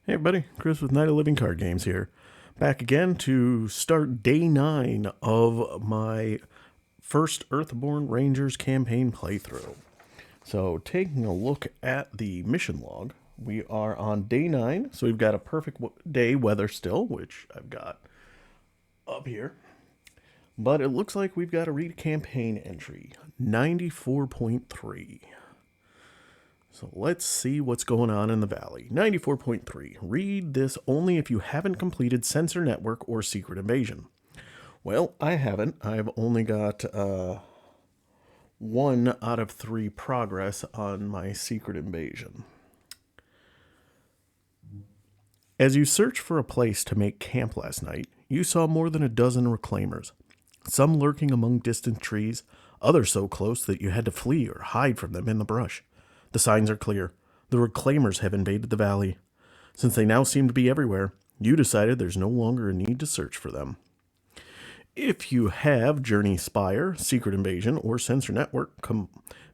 Hey everybody, Chris with Night of Living Card Games here. Back again to start day 9 of my first Earthborne Rangers campaign playthrough. So taking a look at the mission log, we are on day 9, so we've got a perfect day weather still, which I've got up here. But it looks like we've got to read a campaign entry, 94.3. So let's see what's going on in the valley. 94.3. Read this only if you haven't completed Sensor Network or Secret Invasion. Well, I haven't. I've only got 1 out of 3 progress on my Secret Invasion. As you searched for a place to make camp last night, you saw more than a dozen reclaimers. Some lurking among distant trees, others so close that you had to flee or hide from them in the brush. The signs are clear. The reclaimers have invaded the valley. Since they now seem to be everywhere, you decided there's no longer a need to search for them. If you have Journey Spire, Secret Invasion, or Sensor Network,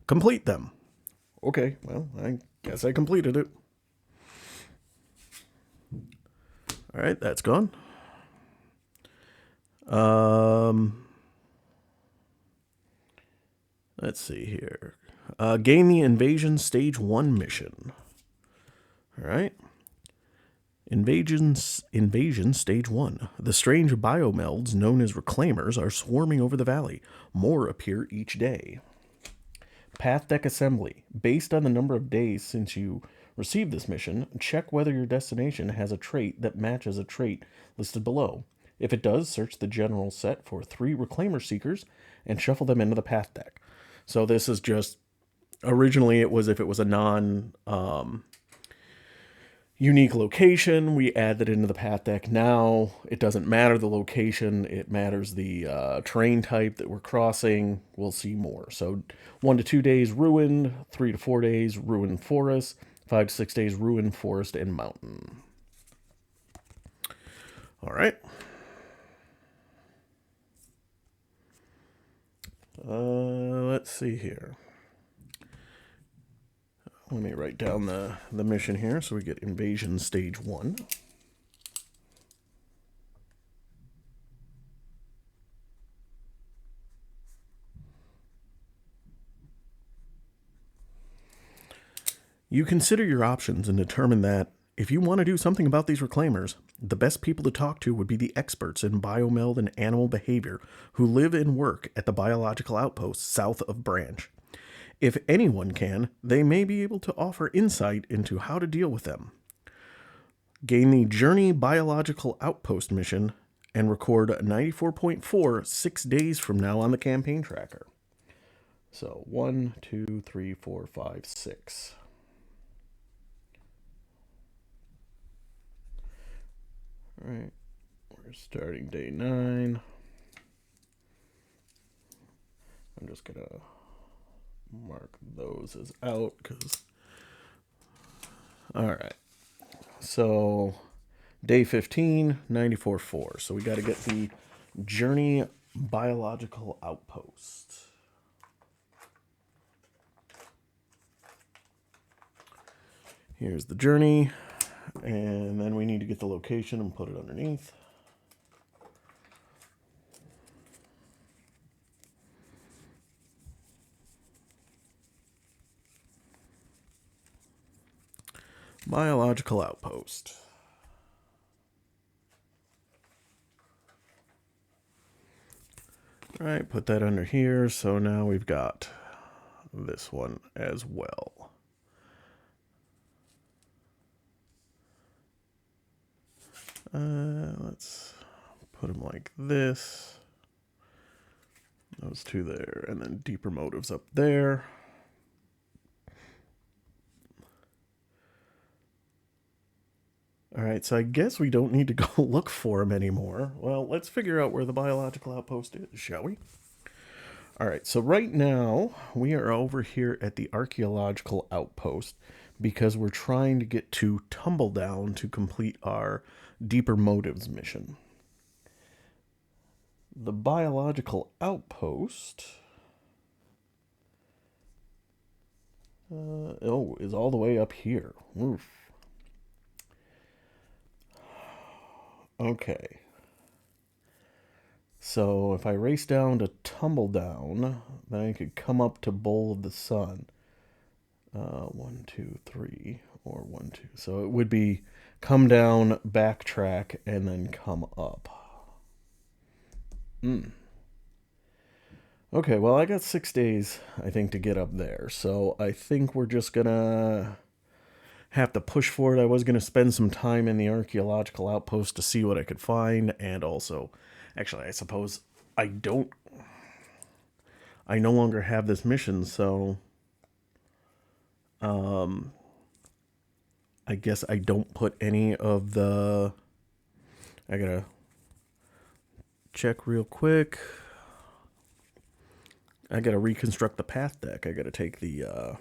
complete them. Okay, well, I guess I completed it. Alright, that's gone. Let's see here. Gain the Invasion Stage 1 mission. Alright. Invasion Stage 1. The strange biomelds known as reclaimers are swarming over the valley. More appear each day. Path Deck Assembly. Based on the number of days since you received this mission, check whether your destination has a trait that matches a trait listed below. If it does, search the general set for 3 reclaimer seekers and shuffle them into the path deck. So this is just, originally it was if it was a non unique location, we add that into the path deck. Now it doesn't matter the location, it matters the terrain type that we're crossing. We'll see more. So 1 to 2 days ruined, 3 to 4 days ruined forest, 5 to 6 days ruined forest and mountain. All right. Let's see here. Let me write down the mission here so we get Invasion Stage 1. You consider your options and determine that if you want to do something about these reclaimers, the best people to talk to would be the experts in biomeld and animal behavior who live and work at the biological outpost south of Branch. If anyone can, they may be able to offer insight into how to deal with them. Gain the Journey Biological Outpost mission and record 94.4 6 days from now on the campaign tracker. So 1, 2, 3, 4, 5, 6. All right, we're starting day 9. I'm just gonna mark those as out because. All right, so day 15, 94.4. So we got to get the Journey Biological Outpost. Here's the journey, and then we need to get the location and put it underneath. Biological Outpost. All right, put that under here. So now we've got this one as well. Let's put them like this. Those 2 there, and then deeper motives up there. All right, so I guess we don't need to go look for them anymore. Well, let's figure out where the biological outpost is, shall we? All right, so right now we are over here at the archaeological outpost because we're trying to get to Tumbledown to complete our deeper motives mission. The biological outpost is all the way up here. Oof. Okay. So if I race down to Tumble Down, then I could come up to Bowl of the Sun. 1, 2, 3, or 1, 2. So it would be come down, backtrack, and then come up. Okay, well, I got 6 days, I think, to get up there. So I think we're just gonna have to push for it. I was gonna spend some time in the archaeological outpost to see what I could find, and also, actually, I suppose I don't. I no longer have this mission, so I guess I don't put any of the. I gotta check real quick. I gotta reconstruct the path deck. I gotta take the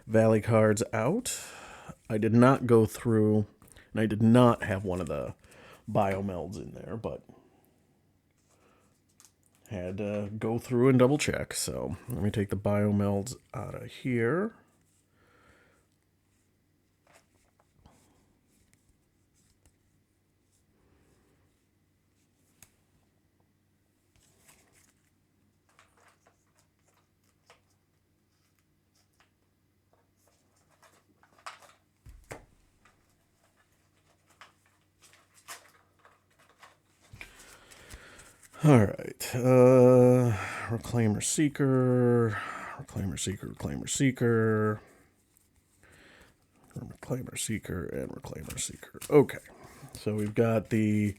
valley cards out. I did not go through, and I did not have one of the biomelds in there, but had to go through and double check. So let me take the biomelds out of here. All right. Reclaimer Seeker, Reclaimer Seeker, Reclaimer Seeker, Reclaimer Seeker, and Reclaimer Seeker. Okay. So we've got the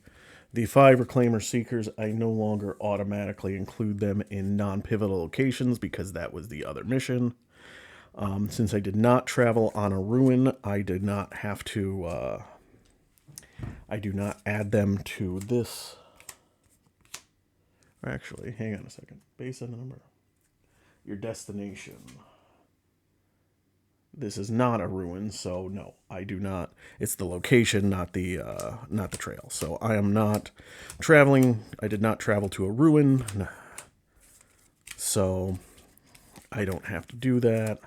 5 Reclaimer Seekers. I no longer automatically include them in non-pivotal locations because that was the other mission. Since I did not travel on a ruin, I did not have to. I do not add them to this. Actually, hang on a second. Base and number. Your destination. This is not a ruin, so no, I do not. It's the location, not the trail. So I am not traveling. I did not travel to a ruin, so I don't have to do that.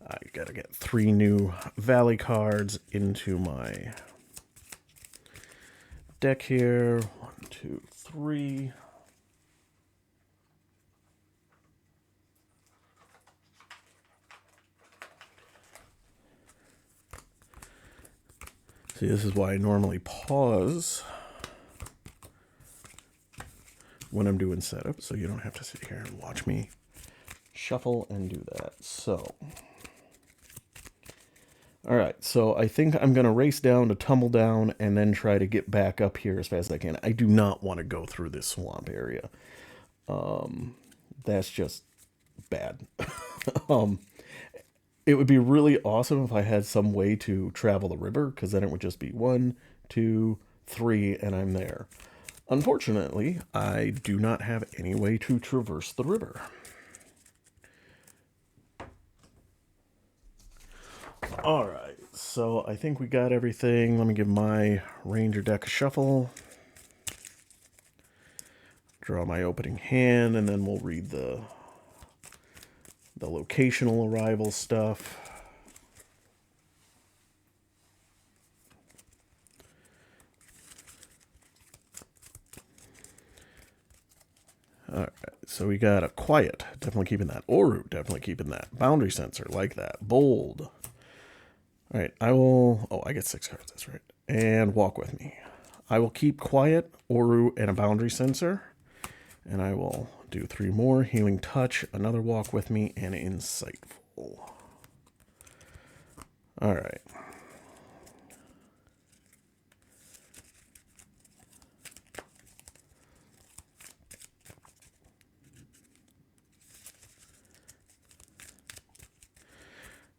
I gotta get 3 new valley cards into my deck here. 1, 2, 3. See, this is why I normally pause when I'm doing setup, so you don't have to sit here and watch me shuffle and do that. So, all right, so I think I'm going to race down to Tumble Down and then try to get back up here as fast as I can. I do not want to go through this swamp area. That's just bad. It would be really awesome if I had some way to travel the river, because then it would just be 1, 2, 3, and I'm there. Unfortunately, I do not have any way to traverse the river. All right, so I think we got everything. Let me give my Ranger deck a shuffle. Draw my opening hand, and then we'll read the locational arrival stuff. All right, so we got a Quiet, definitely keeping that. Oru, definitely keeping that. Boundary Sensor, like that. Bold. All right, I will. Oh, I get 6 cards, that's right. And Walk With Me. I will keep Quiet, Oru, and a Boundary Sensor. And I will do 3 more. Healing Touch, another Walk With Me, and Insightful. All right.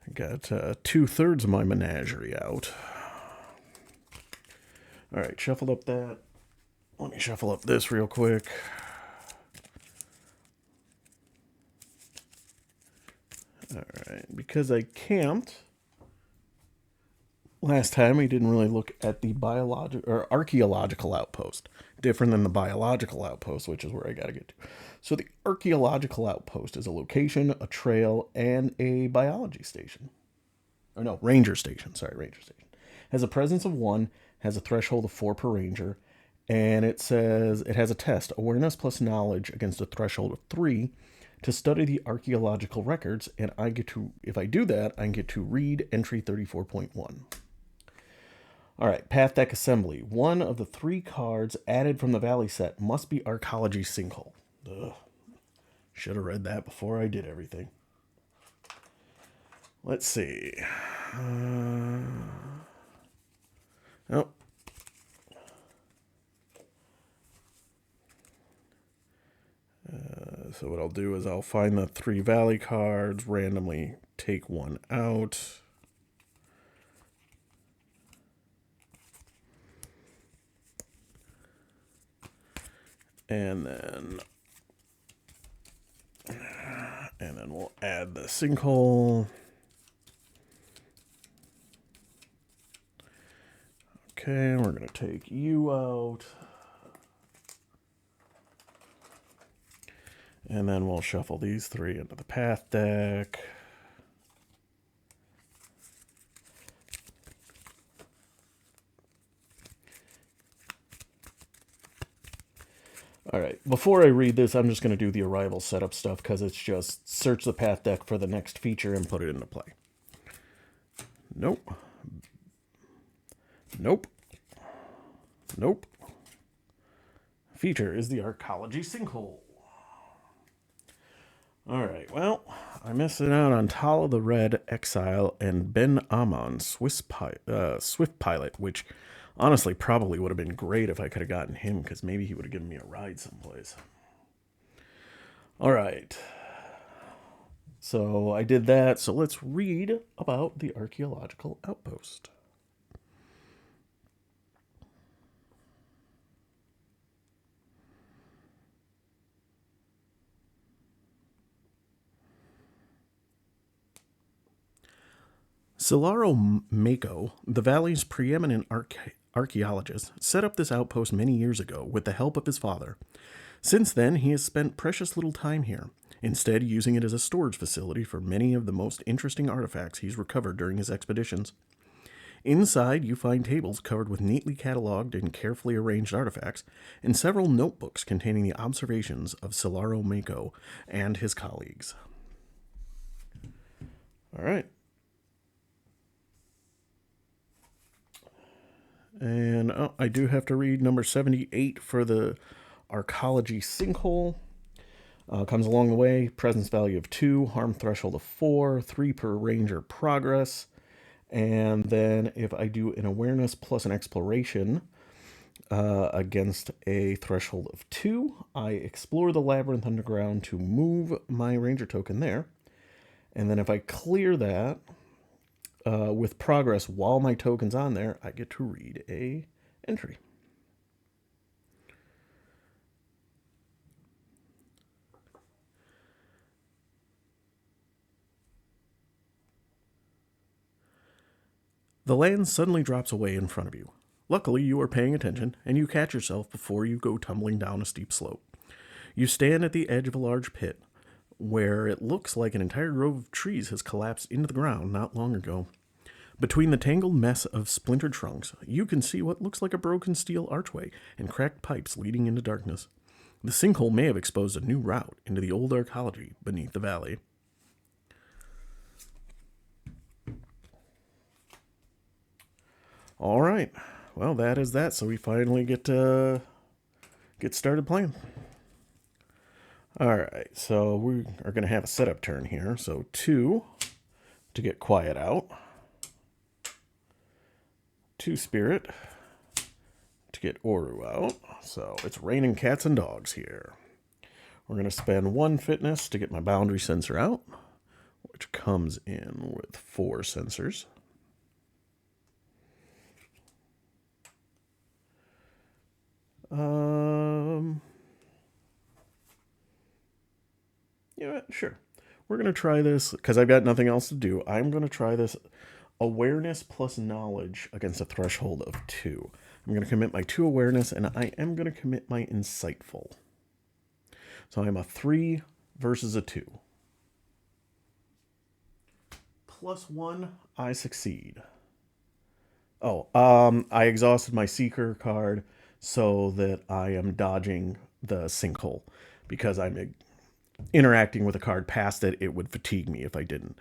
I got 2/3 of my menagerie out. All right, shuffled up that. Let me shuffle up this real quick. All right, because I camped last time, we didn't really look at the biological or archaeological outpost. Different than the biological outpost, which is where I got to get to. So the archaeological outpost is a location, a trail, and a biology station. Or no, ranger station. Sorry, ranger station. Has a presence of 1, has a threshold of 4 per ranger, and it says it has a test, awareness plus knowledge against a threshold of 3, to study the archaeological records, and I get to, if I do that, I get to read entry 34.1. All right, Path Deck Assembly. 1 of the 3 cards added from the Valley set must be Archaeology Sinkhole. Ugh. Should have read that before I did everything. Let's see. Oh. So what I'll do is I'll find the 3 Valley cards, randomly take 1 out. And then we'll add the sinkhole. Okay, we're going to take you out. And then we'll shuffle these 3 into the Path Deck. All right, before I read this, I'm just going to do the arrival setup stuff because it's just search the Path Deck for the next feature and put it into play. Nope. Nope. Nope. Feature is the Archaeology Sinkhole. All right, well, I'm missing out on Tala the Red, Exile, and Ben Amon, Swift Pilot, which honestly probably would have been great if I could have gotten him, because maybe he would have given me a ride someplace. All right. So I did that, so let's read about the archaeological outpost. Solaro Mako, the valley's preeminent archaeologist, set up this outpost many years ago with the help of his father. Since then, he has spent precious little time here, instead using it as a storage facility for many of the most interesting artifacts he's recovered during his expeditions. Inside, you find tables covered with neatly cataloged and carefully arranged artifacts, and several notebooks containing the observations of Solaro Mako and his colleagues. All right. And I do have to read number 78 for the Archaeology Sinkhole. Comes along the way. Presence value of 2, harm threshold of 4, 3 per ranger progress. And then if I do an awareness plus an exploration against a threshold of 2, I explore the labyrinth underground to move my ranger token there. And then if I clear that with progress while my token's on there, I get to read a entry. The land suddenly drops away in front of you. Luckily, you are paying attention, and you catch yourself before you go tumbling down a steep slope. You stand at the edge of a large pit, where it looks like an entire grove of trees has collapsed into the ground not long ago. Between the tangled mess of splintered trunks, you can see what looks like a broken steel archway and cracked pipes leading into darkness. The sinkhole may have exposed a new route into the old archaeology beneath the valley. All right. Well, that is that. So we finally get started playing. All right. So we are going to have a setup turn here. So 2 to get quiet out. 2 spirit to get Oru out. So it's raining cats and dogs here. We're going to spend 1 fitness to get my boundary sensor out, which comes in with 4 sensors. Yeah, sure. We're going to try this because I've got nothing else to do. I'm going to try this awareness plus knowledge against a threshold of 2. I'm going to commit my 2 awareness, and I am going to commit my insightful. So I'm a 3 versus a 2. +1, I succeed. Oh, I exhausted my Seeker card so that I am dodging the sinkhole because I'm interacting with a card past it. It would fatigue me if I didn't.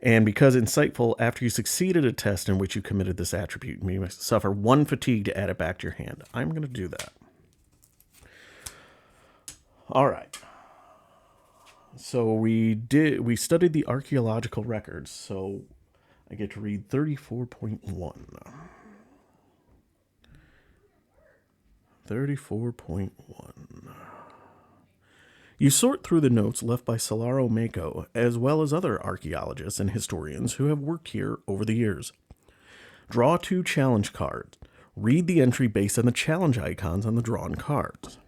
And because insightful, after you succeeded a test in which you committed this attribute, you may suffer one fatigue to add it back to your hand. I'm going to do that. All right. So we studied the archaeological records. So I get to read 34.1. 34.1. You sort through the notes left by Solaro Mako, as well as other archaeologists and historians who have worked here over the years. Draw 2 challenge cards. Read the entry based on the challenge icons on the drawn cards.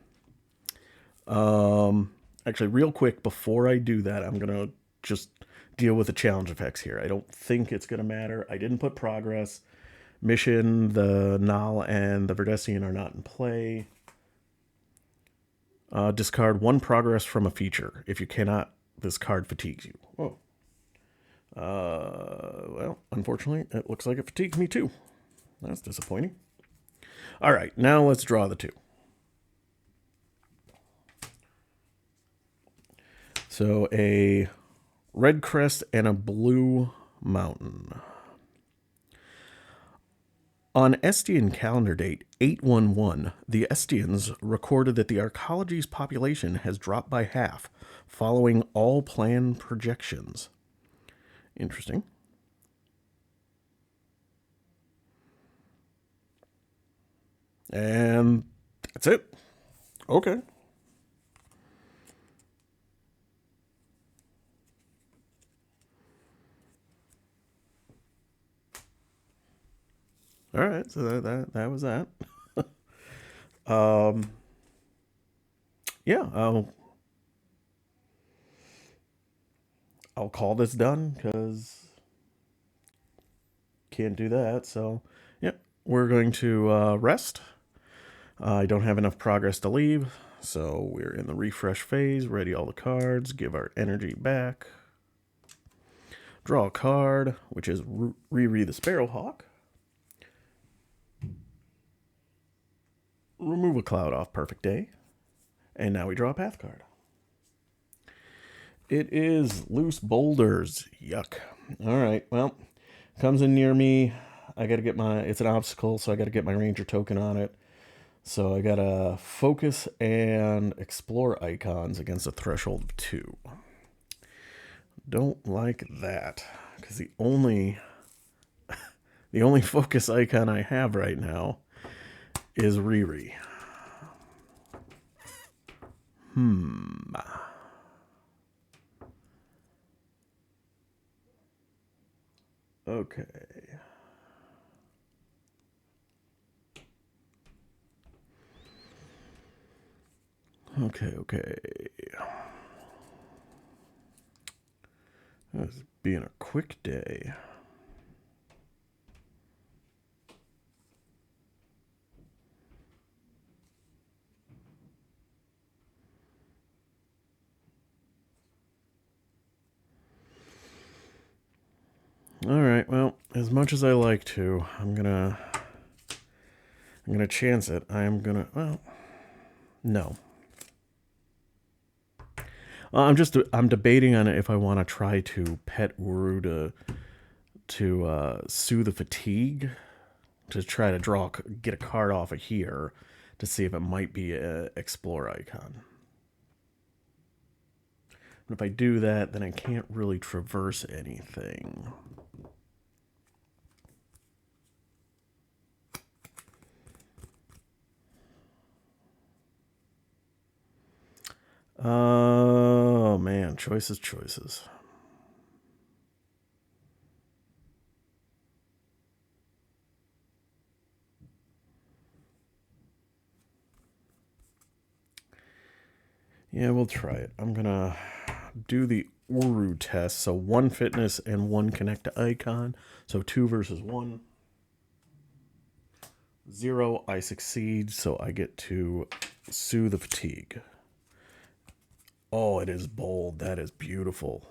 Actually, real quick, before I do that, I'm going to just deal with the challenge effects here. I don't think it's going to matter. I didn't put progress. Mission, the Nal, and the Verdessian are not in play. Discard 1 progress from a feature. If you cannot, this card fatigues you. Whoa. Well, unfortunately, it looks like it fatigues me too. That's disappointing. All right, now let's draw the 2. So a red crest and a blue mountain. On Estian calendar date 811, the Estians recorded that the arcology's population has dropped by half, following all planned projections. Interesting. And that's it. Okay. All right, so that was that. Yeah, I'll call this done because can't do that. So, yeah, we're going to rest. I don't have enough progress to leave, so we're in the refresh phase. Ready all the cards. Give our energy back. Draw a card, which is Riri the Sparrowhawk. Remove a cloud off perfect day. And now we draw a path card. It is loose boulders. Yuck. All right, well, comes in near me. I got to get my, it's an obstacle, so I got to get my ranger token on it. So I got to focus and explore icons against a threshold of 2. Don't like that because the only focus icon I have right now is Riri. Okay. Okay. This being a quick day. All right. Well, as much as I like to, I'm gonna chance it. Well, no. I'm debating on if I want to try to pet Uru to soothe the fatigue, to try to get a card off of here to see if it might be a explore icon. But if I do that, then I can't really traverse anything. Oh man, choices. Yeah, we'll try it. I'm gonna do the Uru test. So 1 fitness and 1 connect to icon. So 2 versus 1. 0, I succeed, so I get to soothe the fatigue. Oh, it is bold. That is beautiful.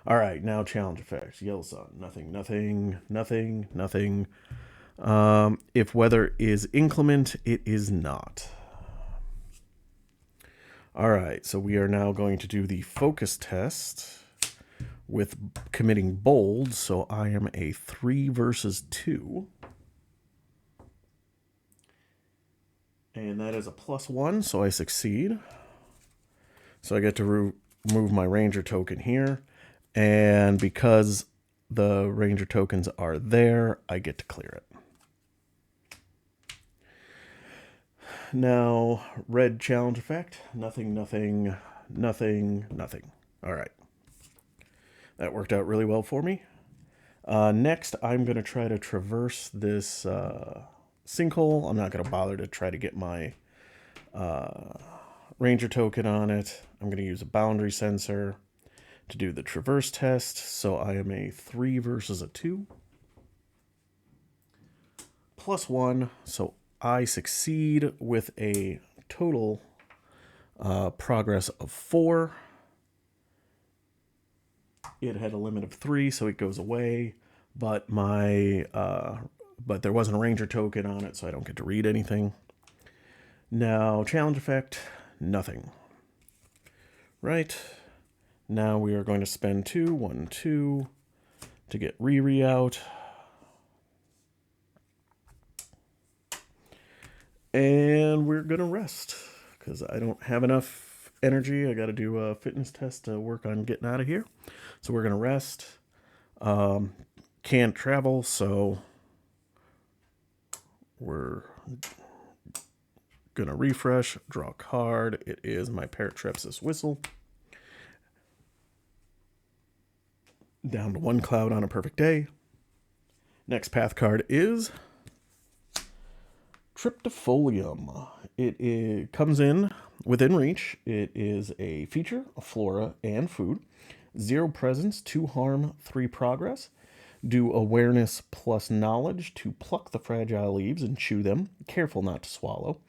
All right, now challenge effects. Yellow sun. Nothing, nothing, nothing, nothing. If weather is inclement, it is not. All right, so we are now going to do the focus test with committing bold. So I am a 3 versus 2. And that is a +1, so I succeed. So I get to remove my ranger token here. And because the ranger tokens are there, I get to clear it. Now, red challenge effect. Nothing, nothing, nothing, nothing. All right. That worked out really well for me. Next, I'm going to try to traverse this sinkhole. I'm not going to bother to try to get my ranger token on it. I'm going to use a boundary sensor to do the traverse test. So I am a 3 versus a 2. +1. So I succeed with a total progress of 4. It had a limit of 3, so it goes away. But but there wasn't a ranger token on it, so I don't get to read anything. Now, challenge effect, nothing. Right. Now we are going to spend 2, 1, 2 to get Riri out. And we're going to rest because I don't have enough energy. I got to do a fitness test to work on getting out of here. So we're going to rest. Can't travel, so we're going to refresh, draw a card. It is my Paratrepsis Whistle. Down to 1 cloud on a perfect day. Next path card is Triptifolium. It comes in within reach. It is a feature of flora and food. 0 presence, 2 harm, 3 progress. Do awareness plus knowledge to pluck the fragile leaves and chew them. Careful not to swallow.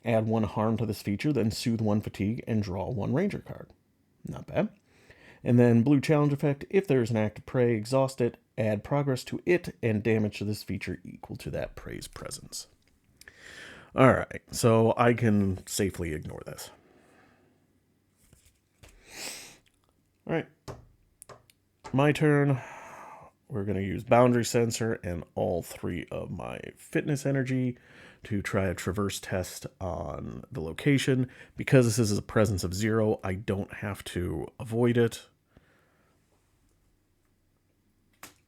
Add 1 harm to this feature, then soothe 1 fatigue and draw 1 ranger card. Not bad. And then blue challenge effect. If there is an active prey, exhaust it. Add progress to it and damage to this feature equal to that prey's presence. All right, so I can safely ignore this. All right, my turn. We're going to use boundary sensor and all 3 of my fitness energy to try a traverse test on the location. Because this is a presence of 0, I don't have to avoid it.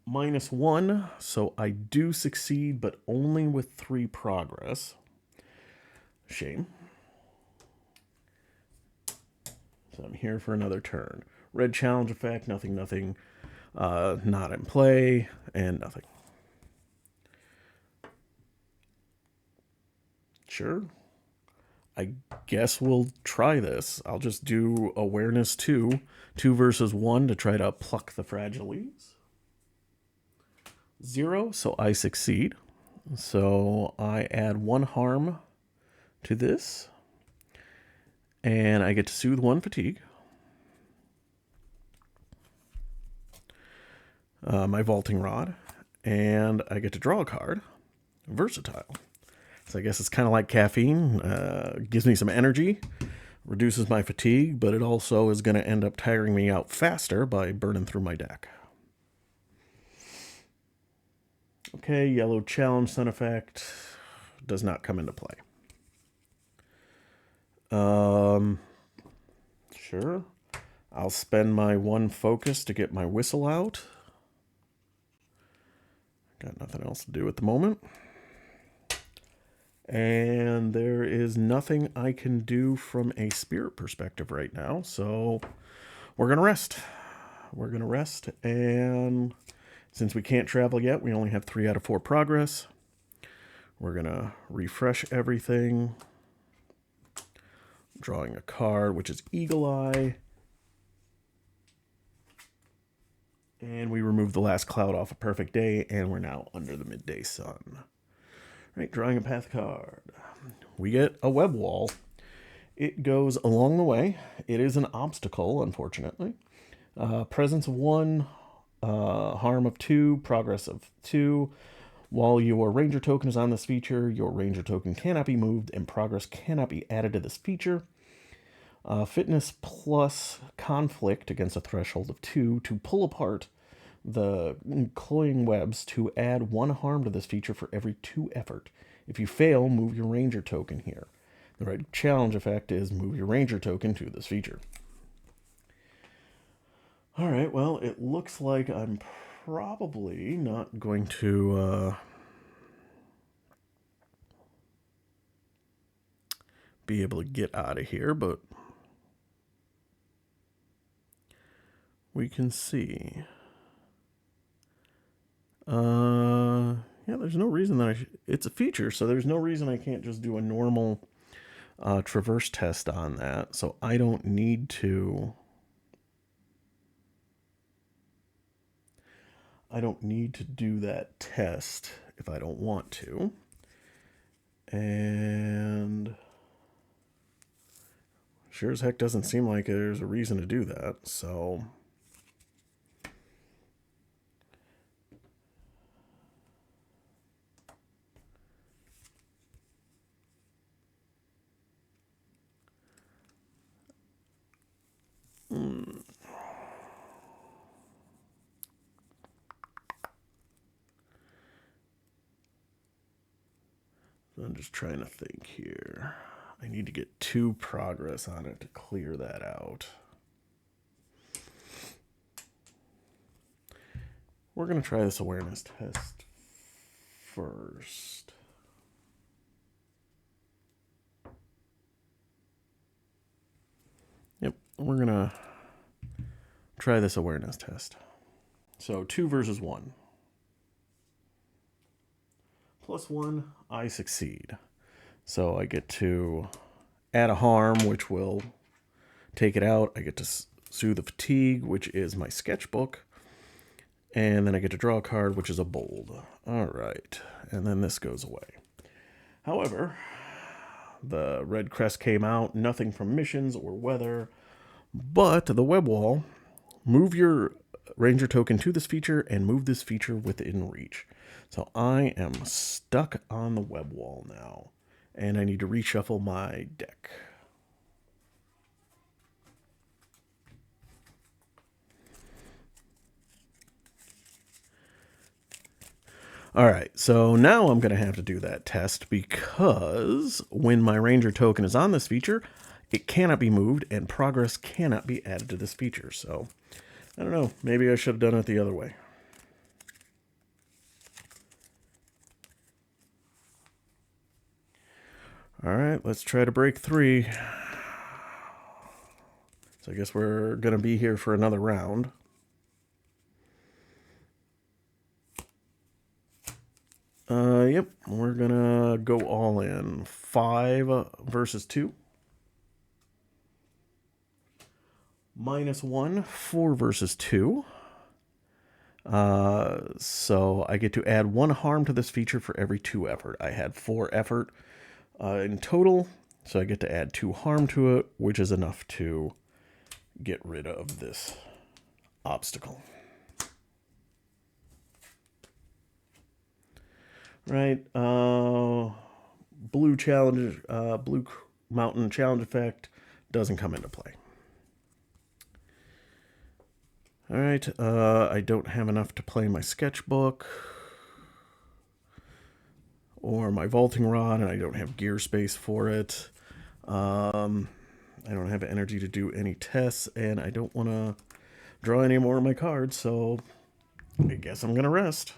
-1, so I do succeed, but only with 3 progress. Shame. So I'm here for another turn. Red challenge effect, nothing, nothing. Not in play, and nothing. Sure. I guess we'll try this. I'll just do awareness 2. 2 versus 1 to try to pluck the fragile leaves. 0, so I succeed. So I add 1 harm to this. And I get to soothe 1 fatigue. My vaulting rod. And I get to draw a card. Versatile. So I guess it's kind of like caffeine. Gives me some energy. Reduces my fatigue. But it also is going to end up tiring me out faster by burning through my deck. Okay, yellow challenge sun effect. Does not come into play. Sure. I'll spend my 1 focus to get my whistle out. Got nothing else to do at the moment. And there is nothing I can do from a spirit perspective right now. So we're going to rest. We're going to rest. And since we can't travel yet, we only have 3 out of 4 progress. We're going to refresh everything. Drawing a card, which is Eagle Eye. And we remove the last cloud off a perfect day, and we're now under the midday sun. Right, drawing a path card. We get a web wall. It goes along the way. It is an obstacle, unfortunately. Presence of 1, harm of 2, progress of 2. While your ranger token is on this feature, your ranger token cannot be moved and progress cannot be added to this feature. Fitness plus conflict against a threshold of 2 to pull apart the cloying webs to add 1 harm to this feature for every 2 effort. If you fail, move your ranger token here. The red challenge effect is move your ranger token to this feature. Alright, well, it looks like I'm probably not going to be able to get out of here, but we can see. Yeah, there's no reason that it's a feature, so there's no reason I can't just do a normal traverse test on that. So I don't need to. I don't need to do that test if I don't want to. And sure as heck doesn't seem like there's a reason to do that, so. I'm just trying to think here. I need to get 2 progress on it to clear that out. We're going to try this awareness test first. Yep, we're going to try this awareness test. So 2 versus 1. Plus 1, I succeed. So I get to add a harm, which will take it out. I get to soothe the fatigue, which is my sketchbook. And then I get to draw a card, which is a bold. All right. And then this goes away. However, the red crest came out. Nothing from missions or weather. But the web wall, move your ranger token to this feature and move this feature within reach. So I am stuck on the web wall now. And I need to reshuffle my deck. All right, so now I'm going to have to do that test because when my ranger token is on this feature, it cannot be moved and progress cannot be added to this feature. So I don't know, maybe I should have done it the other way. All right, let's try to break 3. So I guess we're going to be here for another round. Yep, we're going to go all in. 5 versus 2. -1, 4 versus 2. So I get to add 1 harm to this feature for every 2 effort. I had 4 effort in total, so I get to add 2 harm to it, which is enough to get rid of this obstacle. Right, blue challenge, blue mountain challenge effect doesn't come into play. All right, I don't have enough to play my sketchbook or my vaulting rod, and I don't have gear space for it. I don't have energy to do any tests, and I don't want to draw any more of my cards, so I guess I'm going to rest.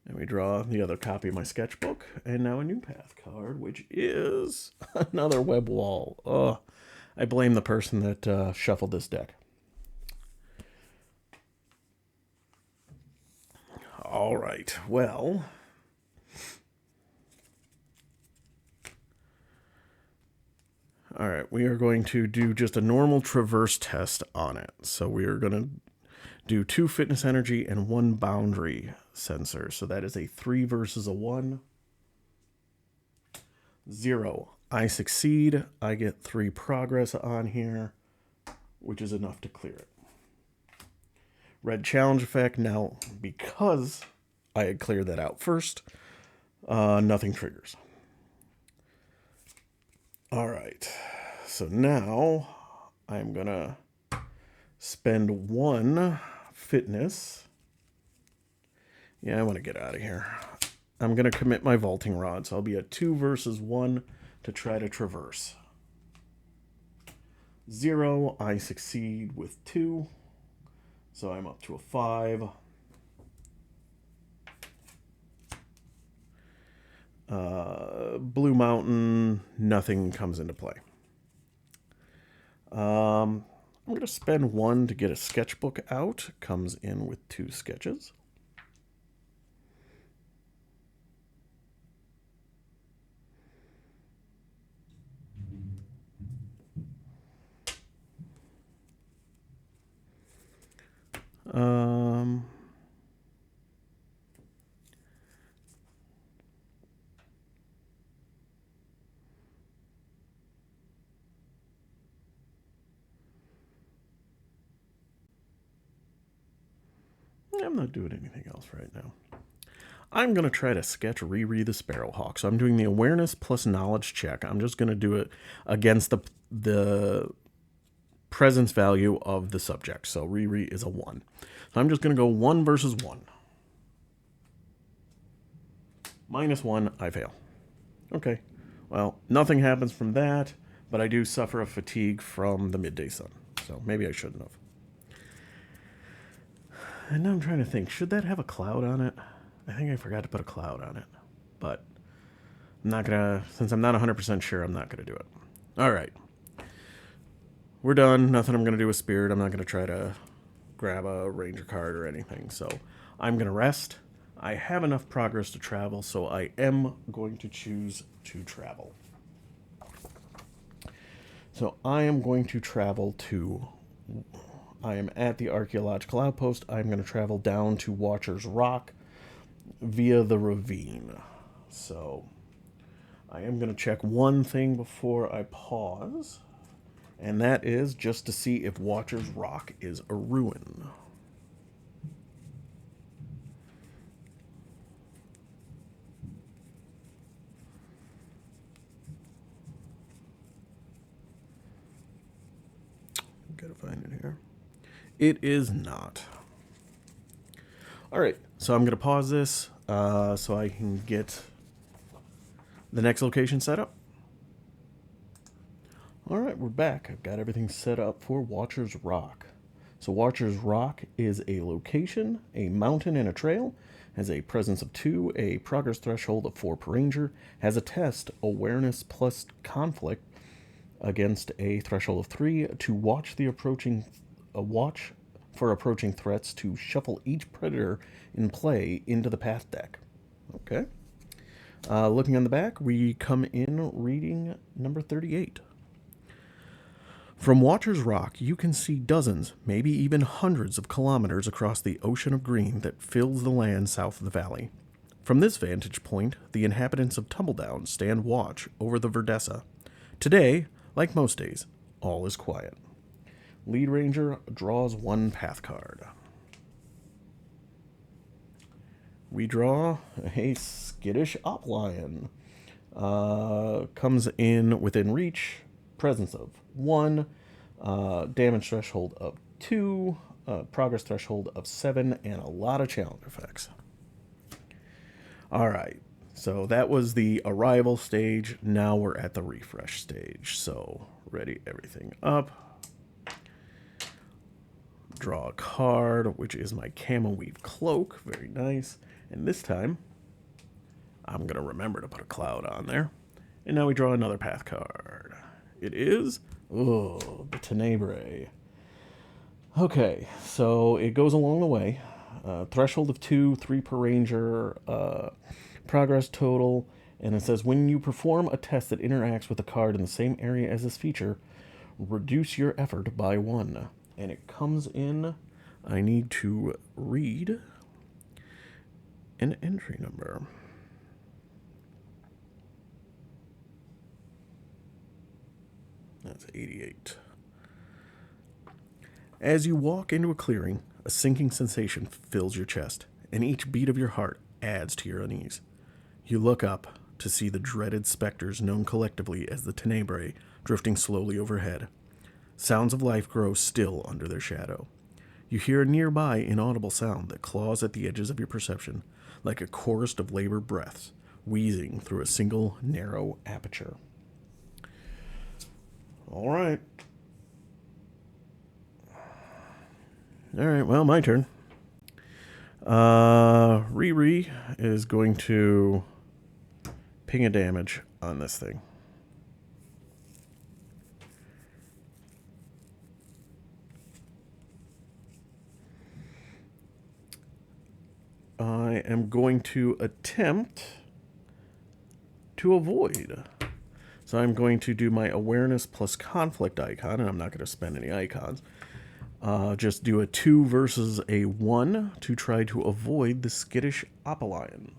And we draw the other copy of my sketchbook, and now a new path card, which is another web wall. Oh, I blame the person that shuffled this deck. All right, well. All right, we are going to do just a normal traverse test on it. So we are going to do 2 fitness energy and 1 boundary sensor. So that is a 3 versus a 1. 0. I succeed. I get 3 progress on here, which is enough to clear it. Red challenge effect. Now, because I had cleared that out first, nothing triggers. All right. So now I'm going to spend 1 fitness. Yeah, I want to get out of here. I'm going to commit my vaulting rod, so I'll be at 2 versus 1 to try to traverse. 0, I succeed with 2. So I'm up to a 5. Blue Mountain, nothing comes into play. I'm going to spend 1 to get a sketchbook out. Comes in with 2 sketches. I'm not doing anything else right now. I'm going to try to sketch Riri the Sparrowhawk. So I'm doing the awareness plus knowledge check. I'm just going to do it against the presence value of the subject. So Riri is a 1. So I'm just going to go 1 versus 1. -1, I fail. Okay. Well, nothing happens from that, but I do suffer a fatigue from the midday sun. So maybe I shouldn't have. And now I'm trying to think, should that have a cloud on it? I think I forgot to put a cloud on it. But I'm not going to, since I'm not 100% sure, I'm not going to do it. All right. We're done. Nothing I'm going to do with Spirit. I'm not going to try to grab a Ranger card or anything. So I'm going to rest. I have enough progress to travel, so I am going to choose to travel. So I am going to travel to... I am at the archaeological outpost. I'm going to travel down to Watcher's Rock via the ravine. So I am going to check one thing before I pause, and that is just to see if Watcher's Rock is a ruin. Gotta find it here. It is not. All right, so I'm going to pause this so I can get the next location set up. All right, we're back. I've got everything set up for Watcher's Rock. So Watcher's Rock is a location, a mountain and a trail, has a presence of 2, a progress threshold of 4 per ranger, has a test, awareness plus conflict, against a threshold of 3 to watch for approaching threats to shuffle each predator in play into the path deck. Okay. Looking on the back, we come in reading number 38. From Watcher's Rock, you can see dozens, maybe even hundreds of kilometers across the ocean of green that fills the land south of the valley. From this vantage point, the inhabitants of Tumbledown stand watch over the Verdessa. Today, like most days, all is quiet. Lead Ranger draws 1 path card. We draw a skittish Oplion. Comes in within reach, presence of 1, damage threshold of 2, progress threshold of 7, and a lot of challenge effects. All right. So that was the arrival stage. Now we're at the refresh stage. So ready everything up. Draw a card, which is my Camo Weave Cloak. Very nice. And this time, I'm going to remember to put a cloud on there. And now we draw another path card. It is, the Tenebrae. Okay, so it goes along the way. Threshold of 2, 3 per ranger, progress total, and it says when you perform a test that interacts with a card in the same area as this feature, reduce your effort by 1. And it comes in, I need to read an entry number. That's 88. As you walk into a clearing, a sinking sensation fills your chest, and each beat of your heart adds to your unease. You look up to see the dreaded specters known collectively as the Tenebrae drifting slowly overhead. Sounds of life grow still under their shadow. You hear a nearby inaudible sound that claws at the edges of your perception, like a chorus of labored breaths, wheezing through a single narrow aperture. All right. All right, well, my turn. Riri is going to ping a damage on this thing. I am going to attempt to avoid. So I'm going to do my awareness plus conflict icon, and I'm not going to spend any icons. Just do a 2 versus a 1 to try to avoid the skittish Apollyon.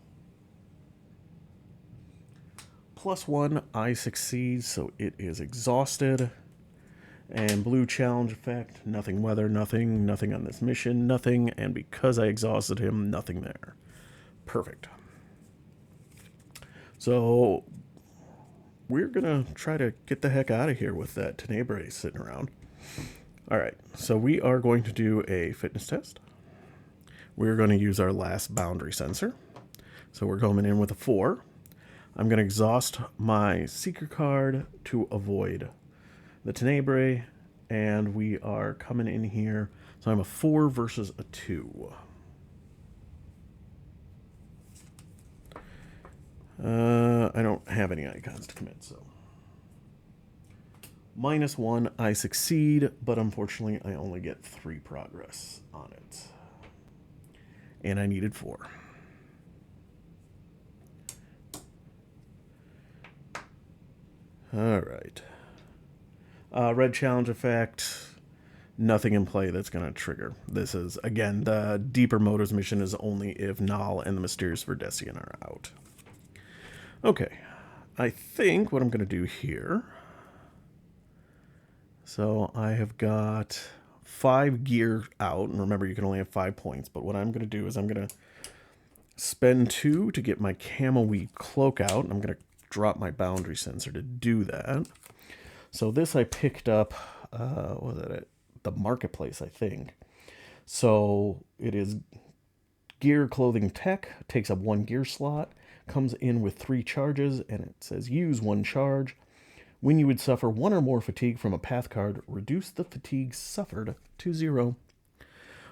+1, I succeed, so it is exhausted. And blue challenge effect, nothing weather, nothing on this mission, nothing. And because I exhausted him, nothing there. Perfect. So we're going to try to get the heck out of here with that Tenebrae sitting around. All right, so we are going to do a fitness test. We're going to use our last boundary sensor. So we're coming in with a 4. I'm going to exhaust my Seeker card to avoid the Tenebrae, and we are coming in here. So I'm a 4 versus a 2. I don't have any icons to commit, so. -1, I succeed, but unfortunately I only get 3 progress on it. And I needed 4. All right. Red challenge effect. Nothing in play that's going to trigger. This is, again, the deeper motives mission is only if Nal and the mysterious Verdessian are out. Okay. I think what I'm going to do here... So I have got 5 gear out, and remember you can only have 5 points, but what I'm going to do is I'm going to spend 2 to get my Camelweed cloak out, and I'm going to drop my boundary sensor to do that. So this I picked up, what was it, at the marketplace, I think. So it is gear, clothing, tech, takes up 1 gear slot, comes in with 3 charges, and it says use 1 charge. When you would suffer 1 or more fatigue from a path card, reduce the fatigue suffered to 0.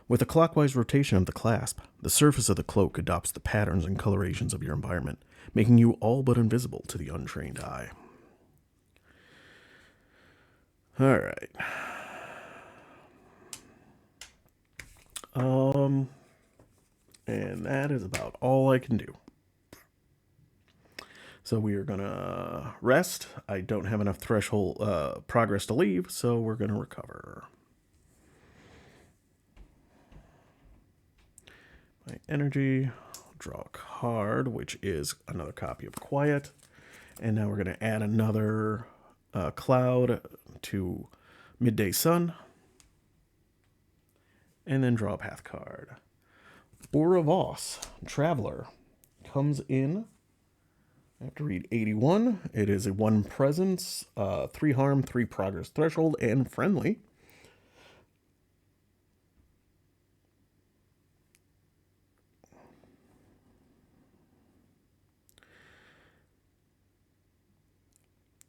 With a clockwise rotation of the clasp, the surface of the cloak adopts the patterns and colorations of your environment, making you all but invisible to the untrained eye. All right. And that is about all I can do. So we are going to rest. I don't have enough threshold progress to leave, so we're going to recover. My energy, draw a card, which is another copy of Quiet. And now we're going to add another cloud to Midday Sun. And then draw a path card. Aura Voss, Traveler, comes in. I have to read 81. It is a 1 presence, 3 harm, 3 progress threshold, and friendly.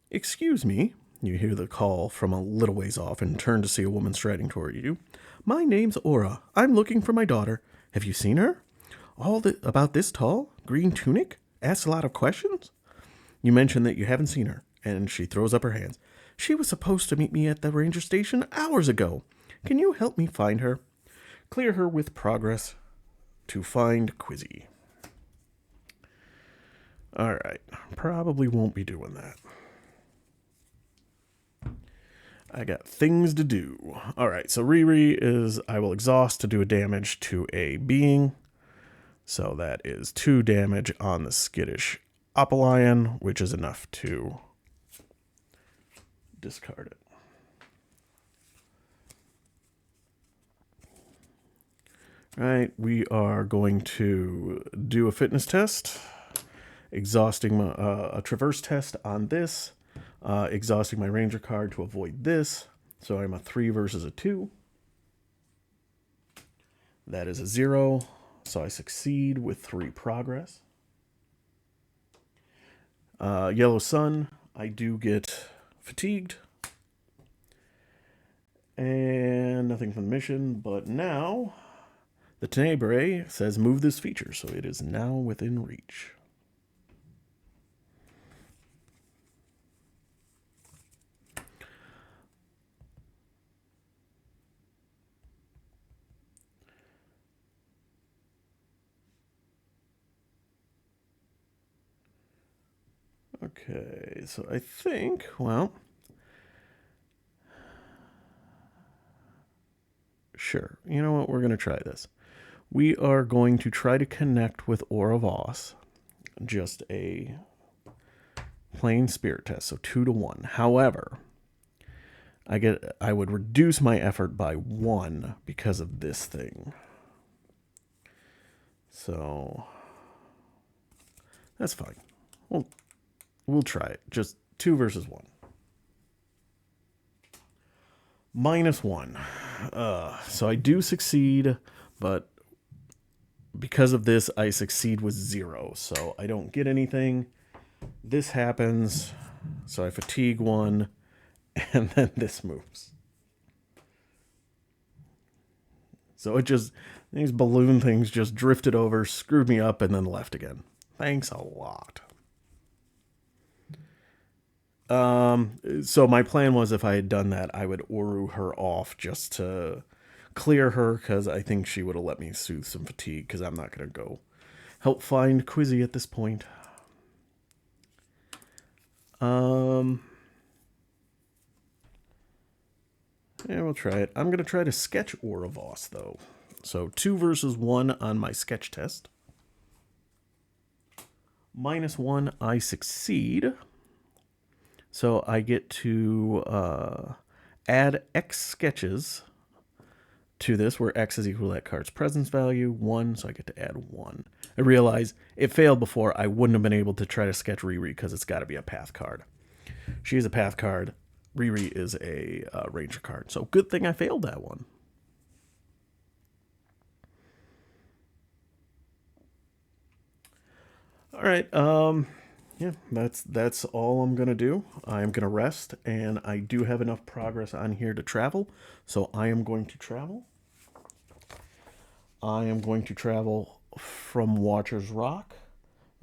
Excuse me, you hear the call from a little ways off and turn to see a woman striding toward you. My name's Aura. I'm looking for my daughter. Have you seen her? About this tall, green tunic? Asks a lot of questions? You mention that you haven't seen her, and she throws up her hands. She was supposed to meet me at the ranger station hours ago. Can you help me find her? Clear her with progress to find Quizzy. Alright, probably won't be doing that. I got things to do. Alright, so Riri is I will exhaust to do a damage to a being. So that is 2 damage on the skittish Apollyon, which is enough to discard it. All right, we are going to do a fitness test, exhausting a traverse test on this, exhausting my ranger card to avoid this. So I'm a 3 versus a 2. That is a 0, so I succeed with 3 progress. Yellow Sun, I do get fatigued. And nothing from the mission, but now the Tenebrae says move this feature, so it is now within reach. Okay, so I think, well, sure. You know what? We're going to try this. We are going to try to connect with Oravos. Just a plain spirit test, so 2 to 1. However, I would reduce my effort by 1 because of this thing. So that's fine. We'll try it. Just 2 versus 1. -1. So I do succeed, but because of this, I succeed with 0. So I don't get anything. This happens. So I fatigue 1, and then this moves. So it just, these balloon things just drifted over, screwed me up, and then left again. Thanks a lot. So my plan was if I had done that, I would Oru her off just to clear her, because I think she would have let me soothe some fatigue, because I'm not going to go help find Quizzy at this point. Yeah, we'll try it. I'm going to try to sketch Oravos, though. So 2 versus 1 on my sketch test. -1, I succeed. So I get to add X sketches to this, where X is equal to that card's presence value, 1, so I get to add 1. I realize it failed before. I wouldn't have been able to try to sketch Riri because it's got to be a path card. She is a path card. Riri is a ranger card. So good thing I failed that one. All right, yeah, that's all I'm going to do. I'm going to rest, and I do have enough progress on here to travel, so I am going to travel. I am going to travel from Watcher's Rock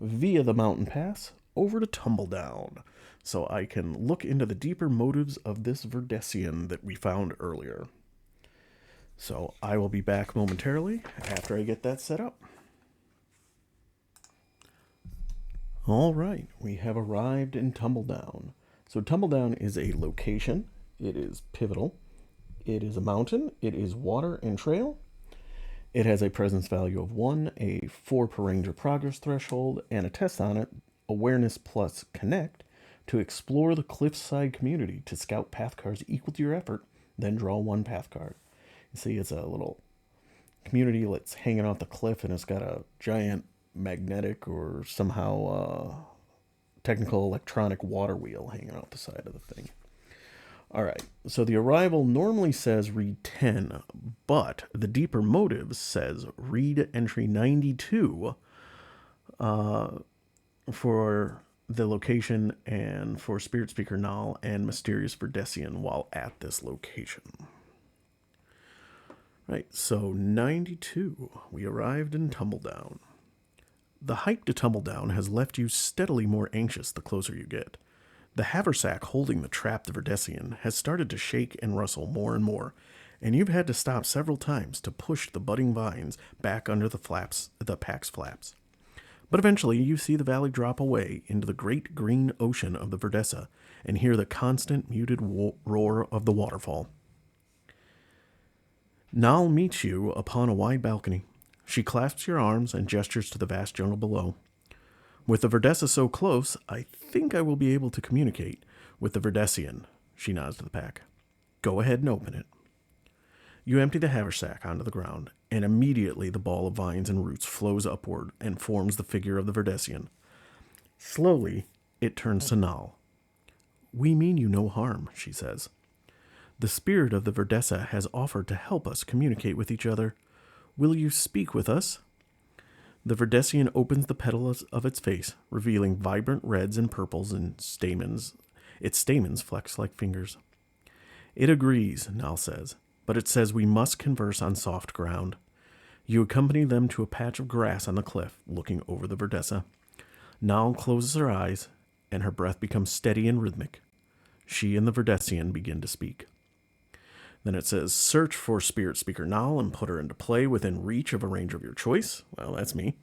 via the mountain pass over to Tumbledown, so I can look into the deeper motives of this Verdessian that we found earlier. So I will be back momentarily after I get that set up. All right, we have arrived in Tumbledown. So Tumbledown is a location. It is pivotal. It is a mountain. It is water and trail. It has a presence value of 1, a 4 per ranger progress threshold, and a test on it, awareness plus connect, to explore the cliffside community to scout path cards equal to your effort, then draw 1 path card. You see, it's a little community that's hanging off the cliff, and it's got a giant magnetic or somehow technical electronic water wheel hanging out the side of the thing. All right, so the arrival normally says read 10, but the deeper motives says read entry 92 for the location and for Spirit Speaker Nal and Mysterious Verdessian while at this location. Right, so 92, we arrived in Tumbledown. The hike to Tumbledown has left you steadily more anxious the closer you get. The haversack holding the trapped Verdessian has started to shake and rustle more and more, and you've had to stop several times to push the budding vines back under the pack's flaps. But eventually you see the valley drop away into the great green ocean of the Verdessa and hear the constant muted roar of the waterfall. Nal meets you upon a wide balcony. She clasps your arms and gestures to the vast jungle below. With the Verdessa so close, I think I will be able to communicate with the Verdessian. She nods to the pack. Go ahead and open it. You empty the haversack onto the ground, and immediately the ball of vines and roots flows upward and forms the figure of the Verdessian. Slowly, it turns to Nal. We mean you no harm, she says. The spirit of the Verdessa has offered to help us communicate with each other. Will you speak with us? The Verdessian opens the petals of its face, revealing vibrant reds and purples and stamens. Its stamens flex like fingers. It agrees, Nal says, but it says we must converse on soft ground. You accompany them to a patch of grass on the cliff, looking over the Verdessa. Nal closes her eyes, and her breath becomes steady and rhythmic. She and the Verdessian begin to speak. Then it says, search for Spirit Speaker Nal and put her into play within reach of a ranger of your choice. Well, that's me.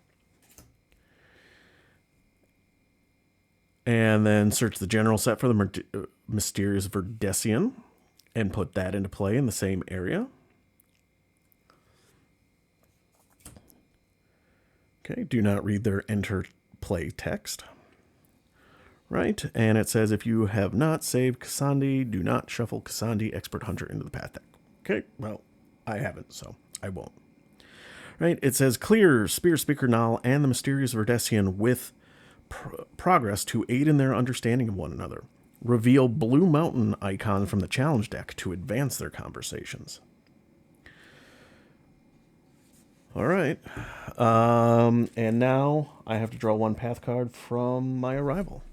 And then search the general set for the mysterious Verdessian and put that into play in the same area. Okay, do not read their enter play text. Right, and it says if you have not saved Cassandi, do not shuffle Cassandi Expert Hunter into the path deck. Okay, well, I haven't, so I won't. Right, it says clear Spirit Speaker Nal and the mysterious Verdessian with progress to aid in their understanding of one another. Reveal Blue Mountain icons from the challenge deck to advance their conversations. All right, and now I have to draw one path card from my arrival.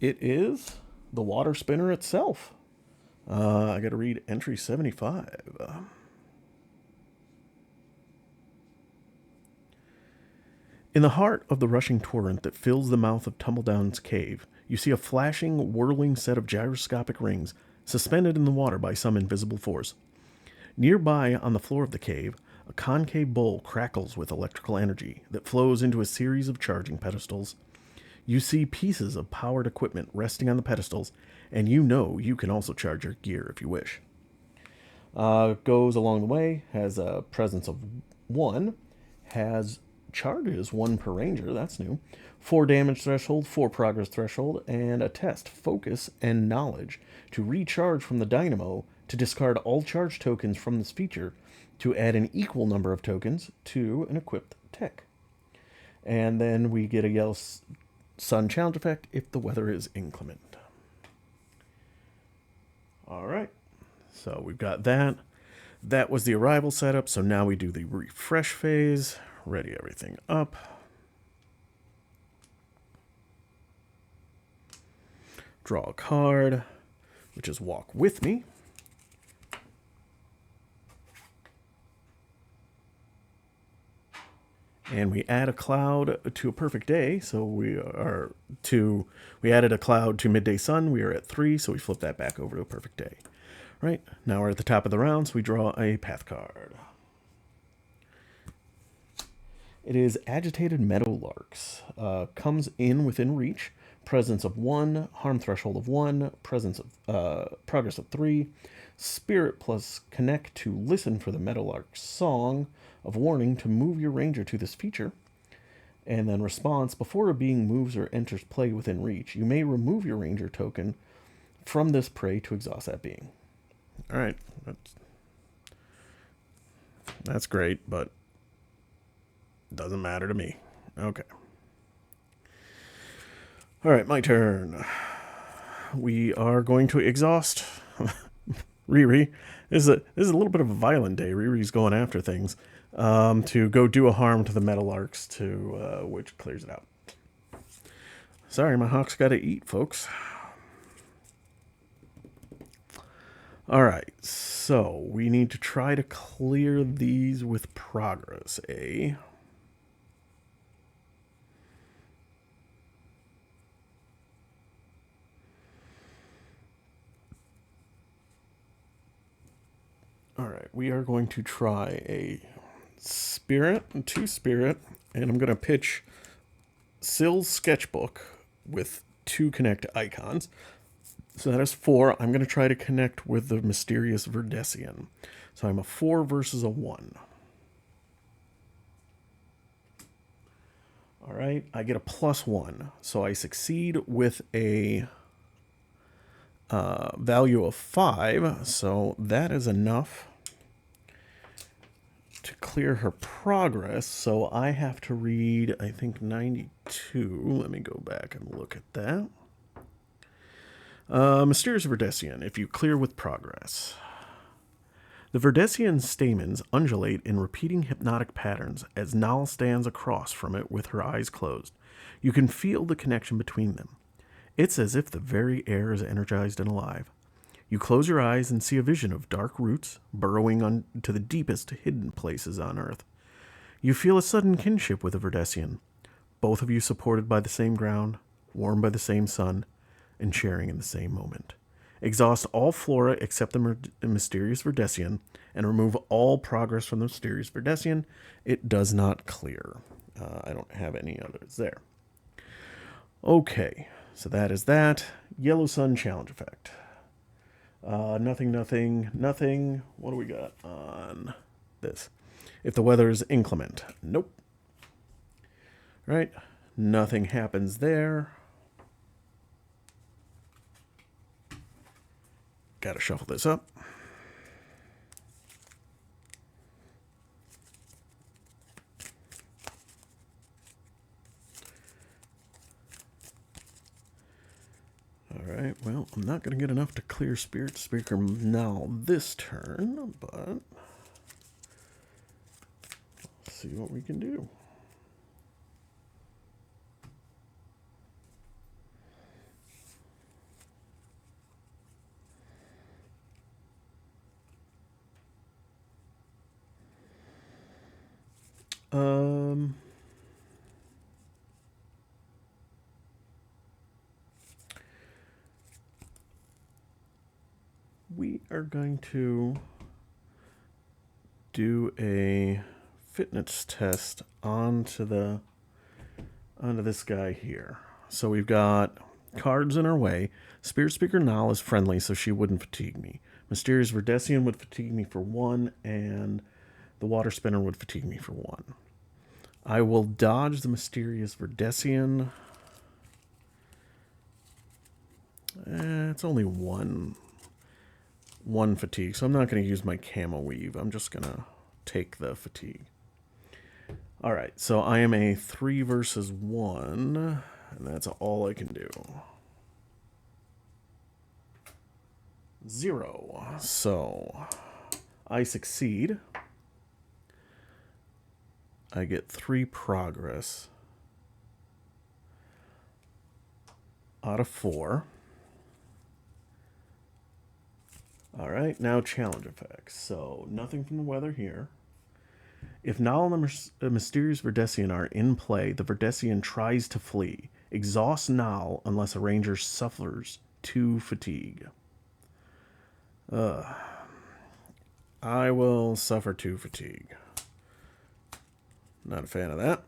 It is the water spinner itself. I got to read entry 75. In the heart of the rushing torrent that fills the mouth of Tumbledown's cave, you see a flashing, whirling set of gyroscopic rings suspended in the water by some invisible force. Nearby, on the floor of the cave, a concave bowl crackles with electrical energy that flows into a series of charging pedestals. You see pieces of powered equipment resting on the pedestals, and you know you can also charge your gear if you wish. Goes along the way, has a presence of 1, has charges 1 per ranger, that's new, 4 damage threshold, 4 progress threshold, and a test, focus, and knowledge to recharge from the dynamo to discard all charge tokens from this feature to add an equal number of tokens to an equipped tech. And then we get a yellow sun challenge effect if the weather is inclement. All right, so we've got that. That was the arrival setup, so now we do the refresh phase. Ready everything up. Draw a card, which is Walk With Me. And we add a cloud to a perfect day. So we added a cloud to midday sun. We are at 3, so we flip that back over to a perfect day. Right, now we're at the top of the round, so we draw a path card. It is Agitated Meadowlarks. Comes in within reach. Presence of 1, harm threshold of 1, presence of progress of 3, spirit plus connect to listen for the Meadowlark song of warning to move your ranger to this feature. And then response, before a being moves or enters play within reach, you may remove your ranger token from this prey to exhaust that being. All right, that's great, but doesn't matter to me. Okay. All right, my turn. We are going to exhaust Riri. This is a little bit of a violent day. Riri's going after things to go do a harm to the Meadowlarks, which clears it out. Sorry, my hawk's got to eat, folks. All right, so we need to try to clear these with progress, eh? All right, we are going to try a spirit, 2 spirit, and I'm going to pitch Sill's sketchbook with 2 connect icons. So that is 4. I'm going to try to connect with the mysterious Verdessian. So I'm a 4 versus a 1. All All right, I get a +1. So I succeed with a value of 5. So that is enough to clear her progress. So I have to read, I think, 92. Let me go back and look at that. Mysterious Verdessian, if you clear with progress. The Verdessian stamens undulate in repeating hypnotic patterns as Nal stands across from it with her eyes closed. You can feel the connection between them. It's as if the very air is energized and alive. You close your eyes and see a vision of dark roots burrowing to the deepest hidden places on Earth. You feel a sudden kinship with the Verdessian, both of you supported by the same ground, warmed by the same sun, and sharing in the same moment. Exhaust all flora except the mysterious Verdessian, and remove all progress from the mysterious Verdessian. It does not clear. I don't have any others there. Okay, so that is that. Yellow Sun challenge effect. Nothing, nothing, nothing. What do we got on this? If the weather is inclement. Nope. Right? Nothing happens there. Gotta shuffle this up. All right, well, I'm not going to get enough to clear Spirit Speaker now this turn, but let's see what we can do. We are going to do a fitness test onto this guy here. So we've got cards in our way. Spirit Speaker Nal is friendly, so she wouldn't fatigue me. Mysterious Verdessian would fatigue me for 1, and the Water Spinner would fatigue me for 1. I will dodge the Mysterious Verdessian. It's only one fatigue, so I'm not going to use my Camo Weave. I'm just going to take the fatigue. All right, so I am a 3 versus 1, and that's all I can do. 0. So I succeed. I get 3 progress out of 4. All right, now challenge effects. So nothing from the weather here. If Nal and the Mysterious Verdessian are in play, the Verdessian tries to flee. Exhaust Nal unless a ranger suffers 2 fatigue. I will suffer 2 fatigue. Not a fan of that.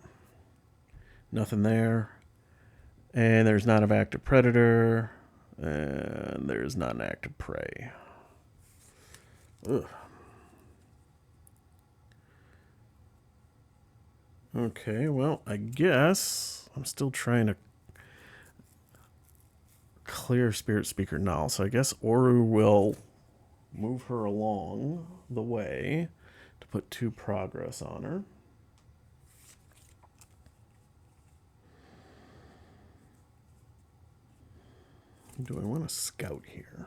Nothing there. And there's not an active predator. And there's not an active prey. Ugh. Okay, well, I guess I'm still trying to clear Spirit Speaker Nal. So I guess Oru will move her along the way to put 2 progress on her. Do I want to scout here?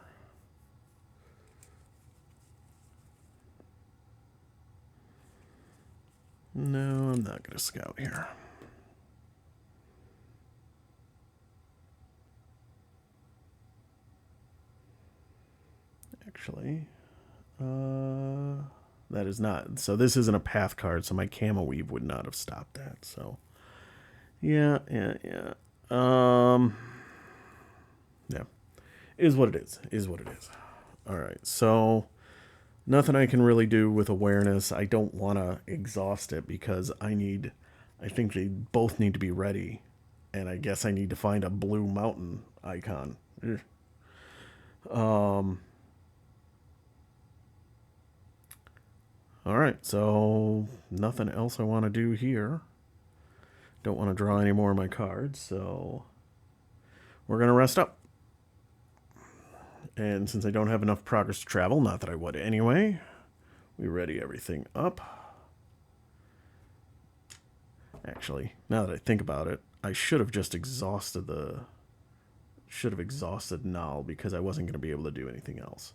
No, I'm not going to scout here. Actually, that is not. So this isn't a path card, so my Camo Weave would not have stopped that. So, yeah. Yeah. Is what it is. Is what it is. All right. So nothing I can really do with awareness. I don't want to exhaust it because I think they both need to be ready. And I guess I need to find a blue mountain icon. All right. So nothing else I want to do here. Don't want to draw any more of my cards, so we're going to rest up. And since I don't have enough progress to travel, not that I would anyway, we ready everything up. Actually, now that I think about it, I should have just exhausted Null because I wasn't going to be able to do anything else.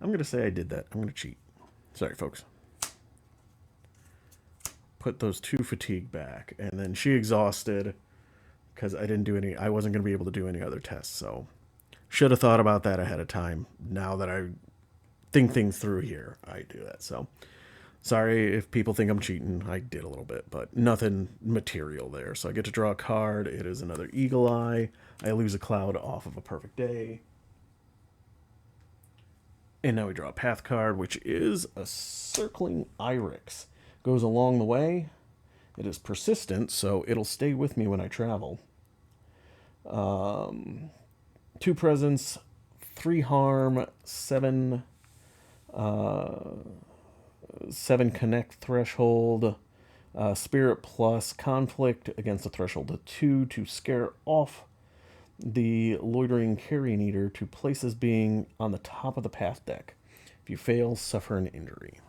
I'm going to say I did that. I'm going to cheat. Sorry, folks. Put those 2 fatigue back, and then she exhausted because I wasn't going to be able to do any other tests, so should have thought about that ahead of time. Now that I think things through here, I do that. So sorry if people think I'm cheating. I did a little bit, but nothing material there. So I get to draw a card. It is another Eagle Eye. I lose a cloud off of a perfect day. And now we draw a path card, which is a circling Iris. Goes along the way. It is persistent, so it'll stay with me when I travel. 2 presence, 3 harm, 7 connect threshold, spirit plus conflict against a threshold of 2 to scare off the loitering carrion eater to places being on the top of the path deck. If you fail, suffer an injury.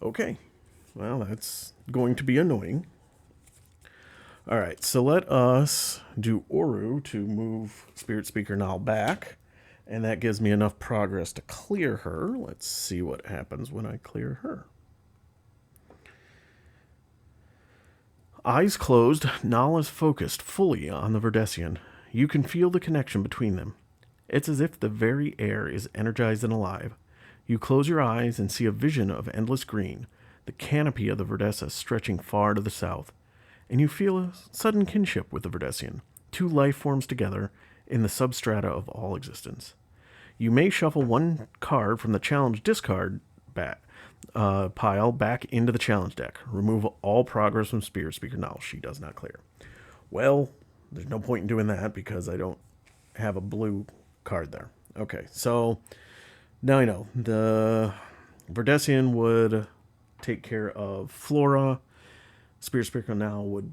Okay, well, that's going to be annoying. All right, so let us do Oru to move Spirit Speaker Nal back, and that gives me enough progress to clear her. Let's see what happens when I clear her. Eyes closed, Nal is focused fully on the Verdessian. You can feel the connection between them. It's as if the very air is energized and alive. You close your eyes and see a vision of endless green, the canopy of the Verdessa stretching far to the south, and you feel a sudden kinship with the Verdessian, 2 life forms together in the substrata of all existence. You may shuffle 1 card from the challenge discard pile back into the challenge deck. Remove all progress from Spirit Speaker Null. She does not clear. Well, there's no point in doing that because I don't have a blue card there. Okay, so now I know. The Verdessian would take care of Flora. Spirit Speaker now would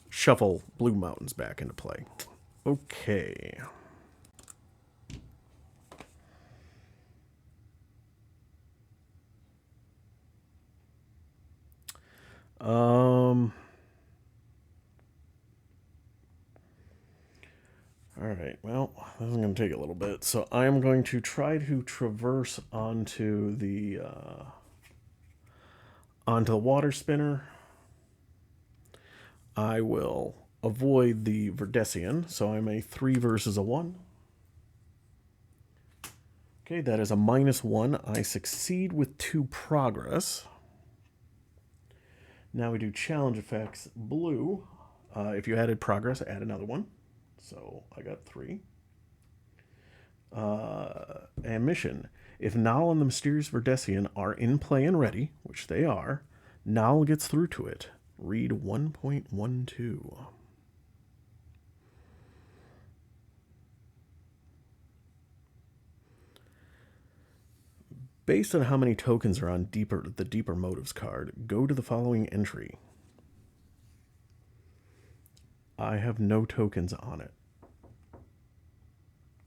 shuffle Blue Mountains back into play. Okay. All right, well, this is going to take a little bit. So I am going to try to traverse onto the water spinner. I will avoid the Verdessian, so I'm a 3 versus a 1. Okay, that is a -1. I succeed with 2 progress. Now we do challenge effects. Blue, if you added progress, add another 1. So I got 3. And mission. If Nal and the mysterious Verdessian are in play and ready, which they are, Nal gets through to it. Read 1.12. Based on how many tokens are on the Deeper Motives card, go to the following entry. I have no tokens on it.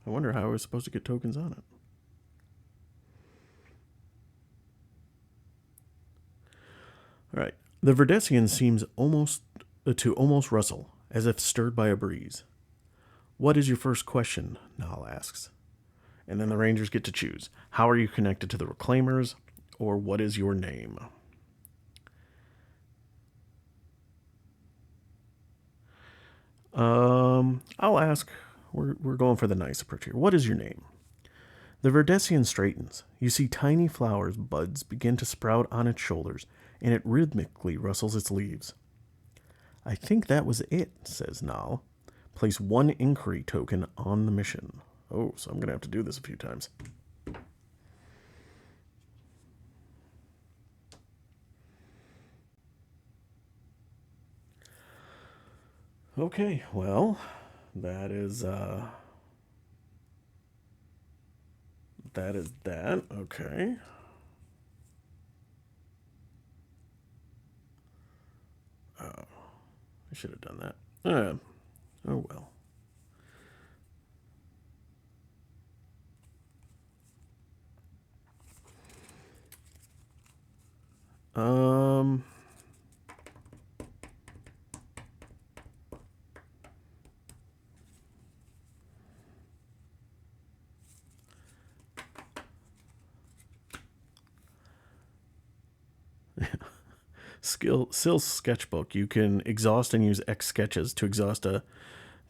I wonder how I was supposed to get tokens on it. All right. The Verdessian seems almost rustle, as if stirred by a breeze. What is your first question? Nal asks. And then the Rangers get to choose. How are you connected to the Reclaimers? Or what is your name? I'll ask. We're going for the nice approach here. What is your name? The Verdessian straightens. You see tiny flowers buds begin to sprout on its shoulders, and it rhythmically rustles its leaves. I think that was it, says Nal. Place 1 inquiry token on the mission. Oh, so I'm going to have to do this a few times. Okay, well, that is that is that. Okay. Oh, I should have done that. Oh well. Um. Sill's sketchbook. You can exhaust and use X sketches to exhaust a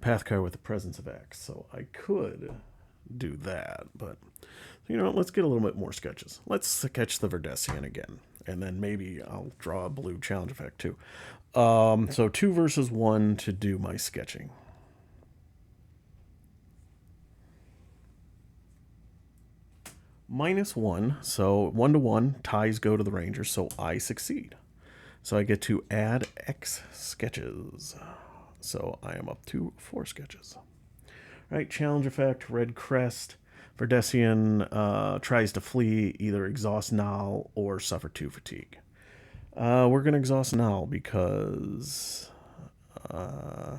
path card with the presence of X. So I could do that, but you know what? Let's get a little bit more sketches. Let's sketch the Verdessian again, and then maybe I'll draw a blue challenge effect too. So 2 versus 1 to do my sketching. -1, so 1 to 1 ties go to the Rangers, so I succeed. So I get to add X sketches. So I am up to 4 sketches. All right, challenge effect, red crest. Verdessian tries to flee, either exhaust now or suffer 2 fatigue. We're going to exhaust now because I'm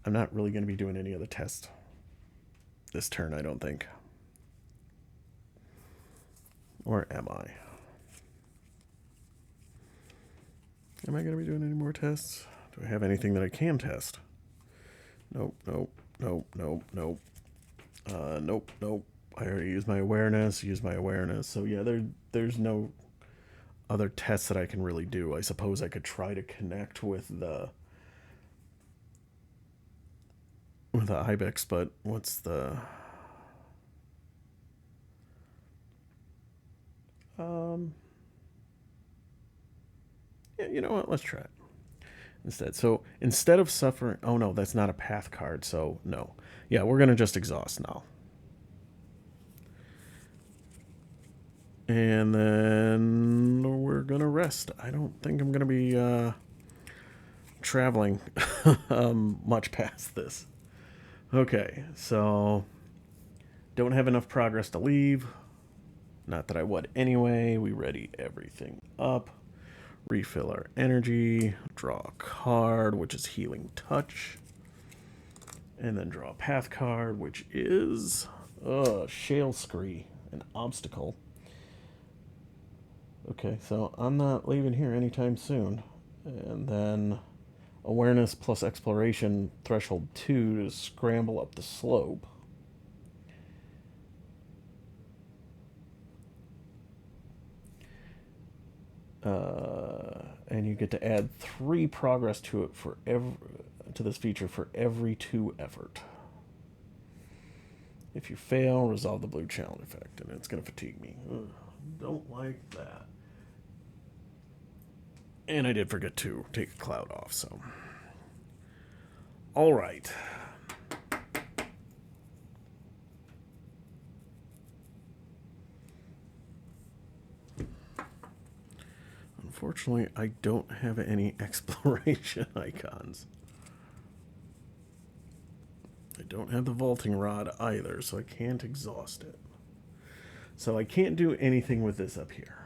not really going to be doing any other tests this turn, I don't think. Or am I? Am I going to be doing any more tests? Do I have anything that I can test? Nope, nope, nope, nope, nope. Nope, nope. I already used my awareness, So yeah, there's no other tests that I can really do. I suppose I could try to connect with the Ibex, but what's the yeah, you know what? Let's try it instead. So instead of suffering, oh no, that's not a path card, so no. Yeah, we're gonna just exhaust now. And then we're gonna rest. I don't think I'm gonna be traveling much past this. Okay, so don't have enough progress to leave. Not that I would anyway. We ready everything up. Refill our energy. Draw a card, which is Healing Touch. And then draw a path card, which is Shale Scree, an obstacle. Okay, so I'm not leaving here anytime soon. And then awareness plus exploration threshold 2 to scramble up the slope. And you get to add 3 progress to it for to this feature for every 2 effort. If you fail, resolve the blue challenge effect, and it's going to fatigue me. Ugh, don't like that. And I did forget to take a cloud off, so. All right. Unfortunately, I don't have any exploration icons. I don't have the vaulting rod either, so I can't exhaust it. So I can't do anything with this up here.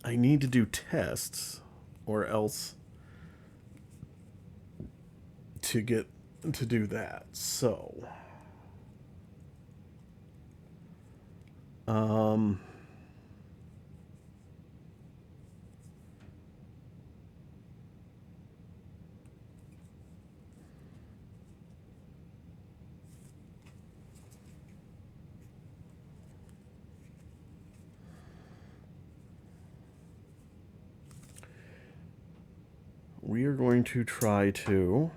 I need to do tests, or else to get to do that. So, we are going to try to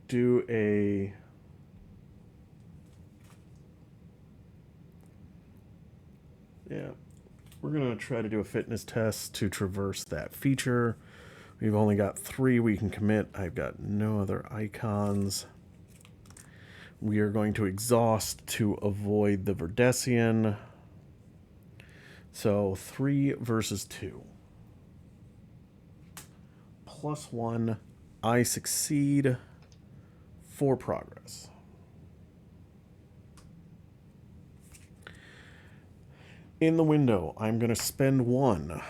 do a we're going to try to do a fitness test to traverse that feature. We've only got 3 we can commit. I've got no other icons. We are going to exhaust to avoid the Verdessian. So 3 versus 2. +1. I succeed for progress. In the window, I'm going to spend 1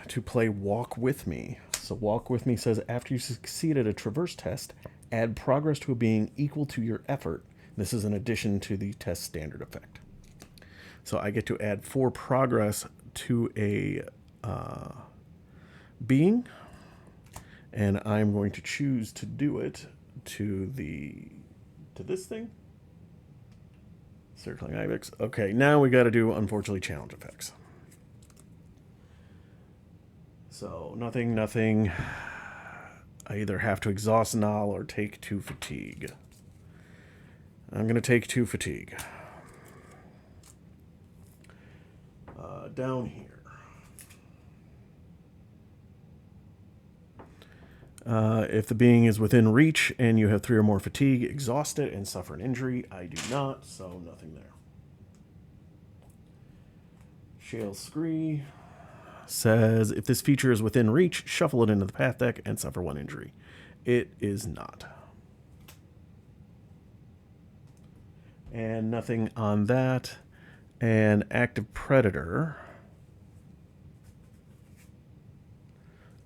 to play Walk With Me. So Walk With Me says, after you succeed at a traverse test, add progress to a being equal to your effort. This is in addition to the test standard effect. So I get to add 4 progress to a being, and I'm going to choose to do it to this thing. Circling Ibex. Okay, now we got to do, unfortunately, challenge effects. So, nothing. I either have to exhaust Null or take 2 fatigue. I'm going to take 2 fatigue. Down here. If the being is within reach and you have 3 or more fatigue, exhaust it and suffer an injury. I do not, so nothing there. Shale Scree says, if this feature is within reach, shuffle it into the path deck and suffer 1 injury. It is not. And nothing on that. And Active Predator.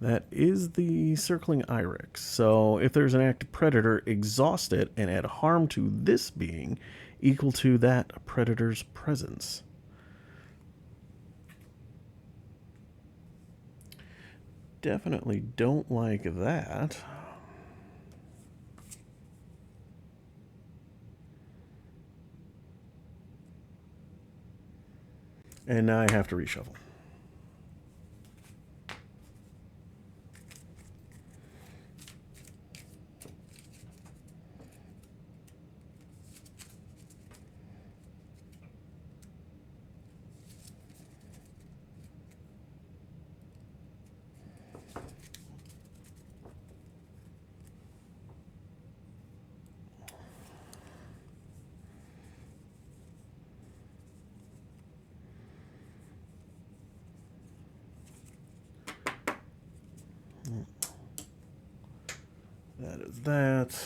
That is the Circling Iris. So if there's an active predator, exhaust it and add harm to this being equal to that predator's presence. Definitely don't like that. And now I have to reshuffle. That is that.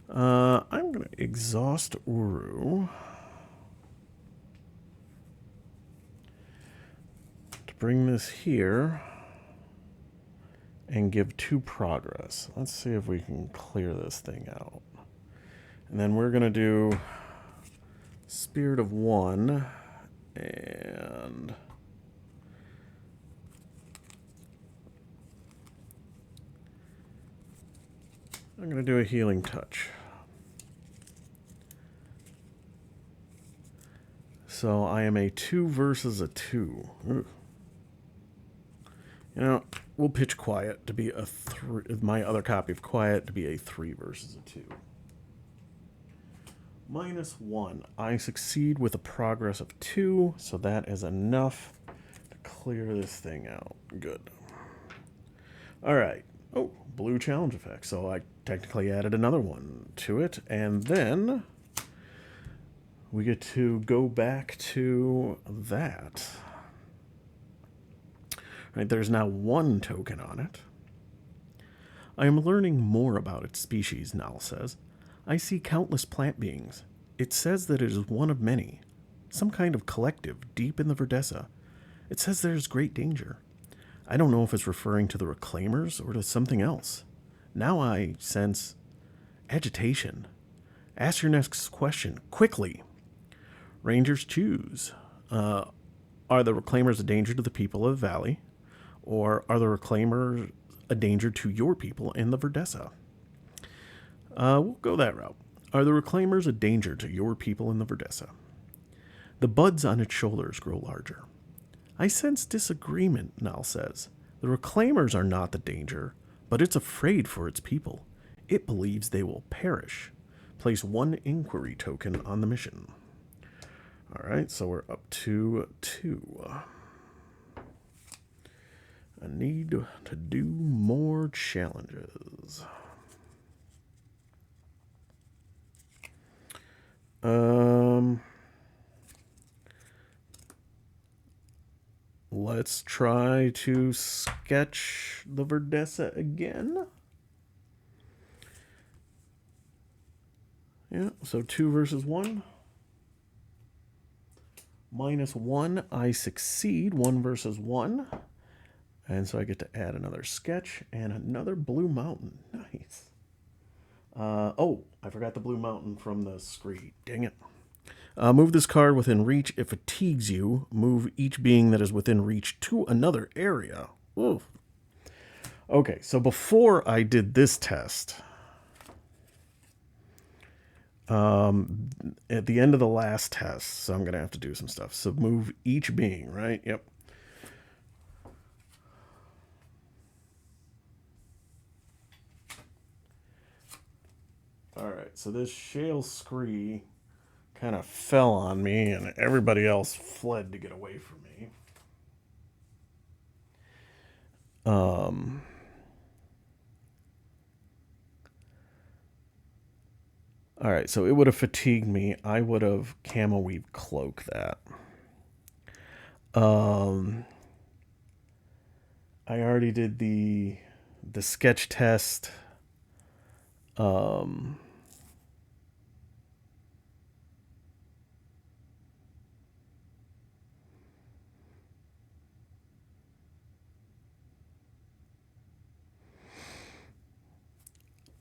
I'm going to exhaust Uru to bring this here and give 2 progress. Let's see if we can clear this thing out. And then we're going to do Spirit of 1 and I'm going to do a Healing Touch. So I am a 2 versus a 2. Ooh. You know, we'll pitch Quiet to be a 3. My other copy of Quiet to be a 3 versus a 2. -1. I succeed with a progress of 2, so that is enough to clear this thing out. Good. All right. Oh, blue challenge effect. So I technically added another one to it, and then we get to go back to that. Right, there's now 1 token on it. I am learning more about its species, Nal says. I see countless plant beings. It says that it is one of many. Some kind of collective deep in the Verdessa. It says there is great danger. I don't know if it's referring to the Reclaimers or to something else. Now I sense agitation. Ask your next question, quickly. Rangers choose. Are the Reclaimers a danger to the people of the valley? Or are the Reclaimers a danger to your people in the Verdessa? We'll go that route. Are the Reclaimers a danger to your people in the Verdessa? The buds on its shoulders grow larger. I sense disagreement, Nal says. The Reclaimers are not the danger, but it's afraid for its people. It believes they will perish. Place 1 inquiry token on the mission. All right, so we're up to 2. I need to do more challenges. let's try to sketch the Verdessa again. Yeah, so 2 versus 1. -1, I succeed. 1 versus 1. And so I get to add another sketch and another blue mountain. Nice. Oh, I forgot the blue mountain from the screen. Dang it. Move this card within reach. It fatigues you. Move each being that is within reach to another area. Oof. Okay, so before I did this test, at the end of the last test, so I'm going to have to do some stuff. So move each being, right? Yep. All right, so this shale scree kind of fell on me, and everybody else fled to get away from me. All right, so it would have fatigued me. I would have camo weave cloak that. I already did the sketch test.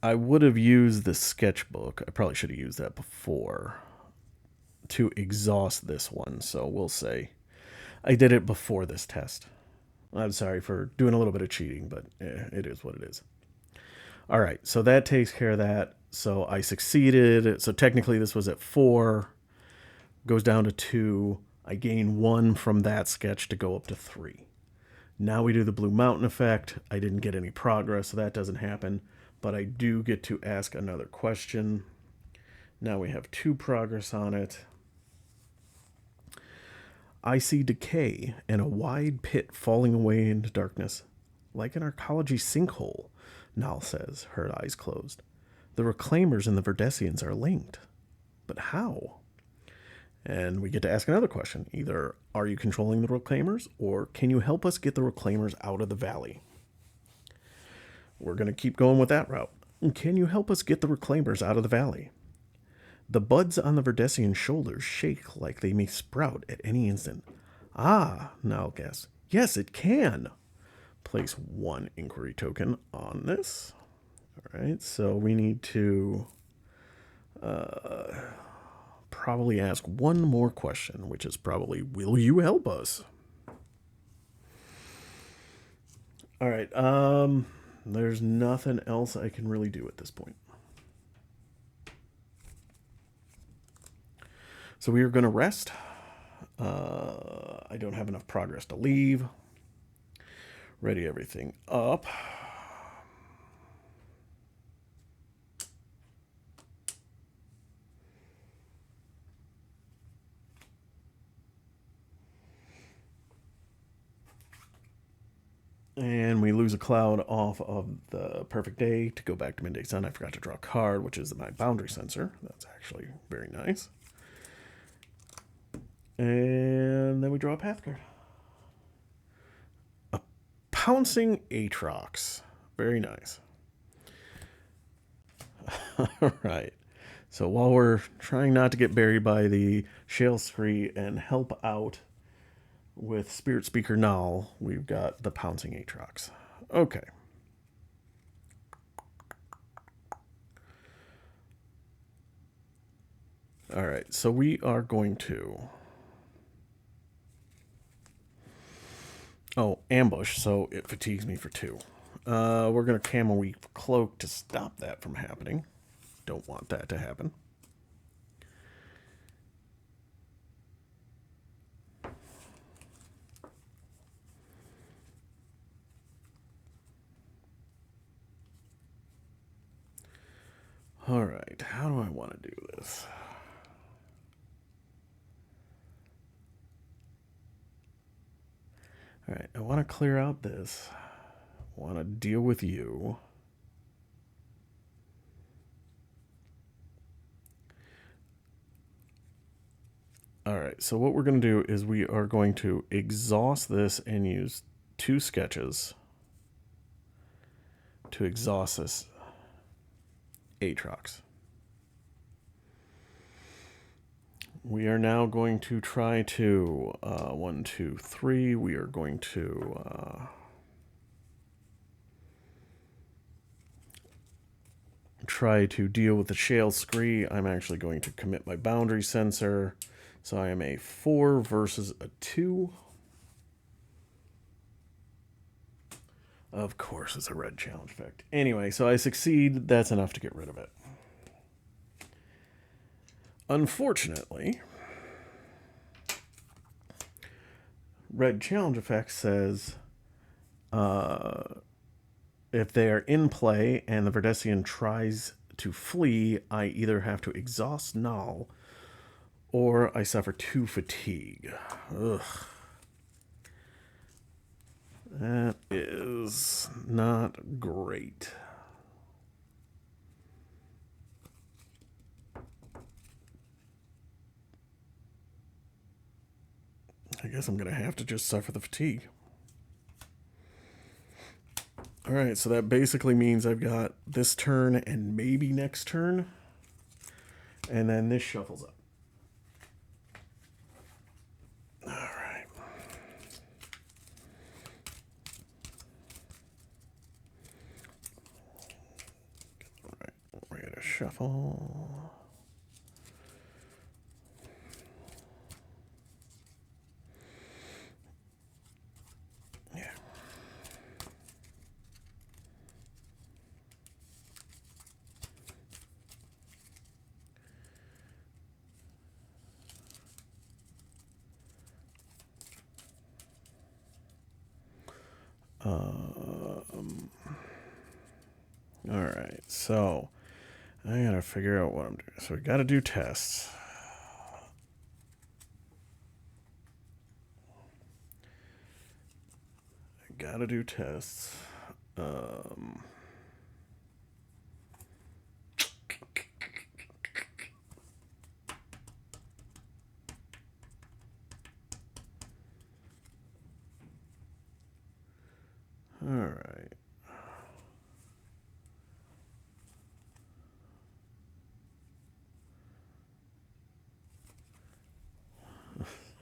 I would have used the sketchbook. I probably should have used that before to exhaust this one. So we'll say I did it before this test. I'm sorry for doing a little bit of cheating, but it is what it is. All right, so that takes care of that. So I succeeded. So technically this was at 4. Goes down to 2. I gain 1 from that sketch to go up to 3. Now we do the Blue Mountain effect. I didn't get any progress, so that doesn't happen. But I do get to ask another question. Now we have 2 progress on it. I see decay and a wide pit falling away into darkness, like an arcology sinkhole, Nal says, her eyes closed. The Reclaimers and the Verdessians are linked. But how? And we get to ask another question. Either, are you controlling the Reclaimers, or can you help us get the Reclaimers out of the valley? We're going to keep going with that route. Can you help us get the Reclaimers out of the valley? The buds on the Verdessian shoulders shake like they may sprout at any instant. Ah, Nal guesses. Yes, it can. Place 1 inquiry token on this. All right, so we need to probably ask one more question, which is probably, will you help us? All right, there's nothing else I can really do at this point. So we are going to rest. I don't have enough progress to leave. Ready everything up. And we lose a cloud off of the perfect day to go back to midday sun. I forgot to draw a card, which is my boundary sensor. That's actually very nice. And then we draw a path card. A pouncing Aatrox. Very nice. All right. So while we're trying not to get buried by the shale scree and help out with Spirit Speaker Null, we've got the pouncing Aatrox. Okay. All right, so we are going to... Oh, ambush, so it fatigues me for 2. We're going to camo weave cloak to stop that from happening. Don't want that to happen. All right, how do I want to do this? All right, I want to clear out this. I want to deal with you. All right, so what we're going to do is we are going to exhaust this and use 2 sketches to exhaust this Aatrox. We are now going to try to, 1, 2, 3, we are going to try to deal with the Shale Scree. I'm actually going to commit my boundary sensor. So I am a 4 versus a 2. Of course, it's a red challenge effect. Anyway, so I succeed. That's enough to get rid of it. Unfortunately, red challenge effect says if they are in play and the Verdessian tries to flee, I either have to exhaust Null or I suffer 2 fatigue. Ugh. That is not great. I guess I'm going to have to just suffer the fatigue. Alright, so that basically means I've got this turn and maybe next turn. And then this shuffles up. Alright. Alright, we're going to shuffle. Yeah. Alright, so I gotta figure out what I'm doing. So we gotta do tests. Gotta do tests. Alright.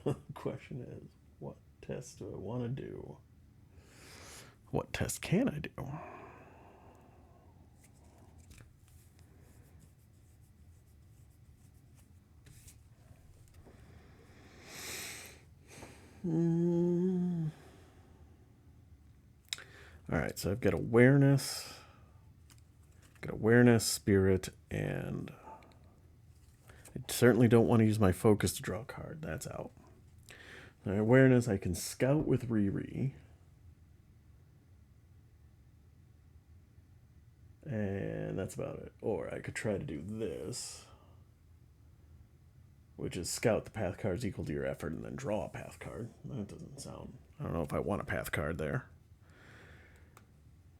The question is, what test do I want to do? What test can I do? Alright, so I've got awareness. Got awareness, spirit, and I certainly don't want to use my focus to draw a card. That's out. My awareness, I can scout with Riri. And that's about it. Or I could try to do this, which is scout the path cards equal to your effort and then draw a path card. That doesn't sound... I don't know if I want a path card there.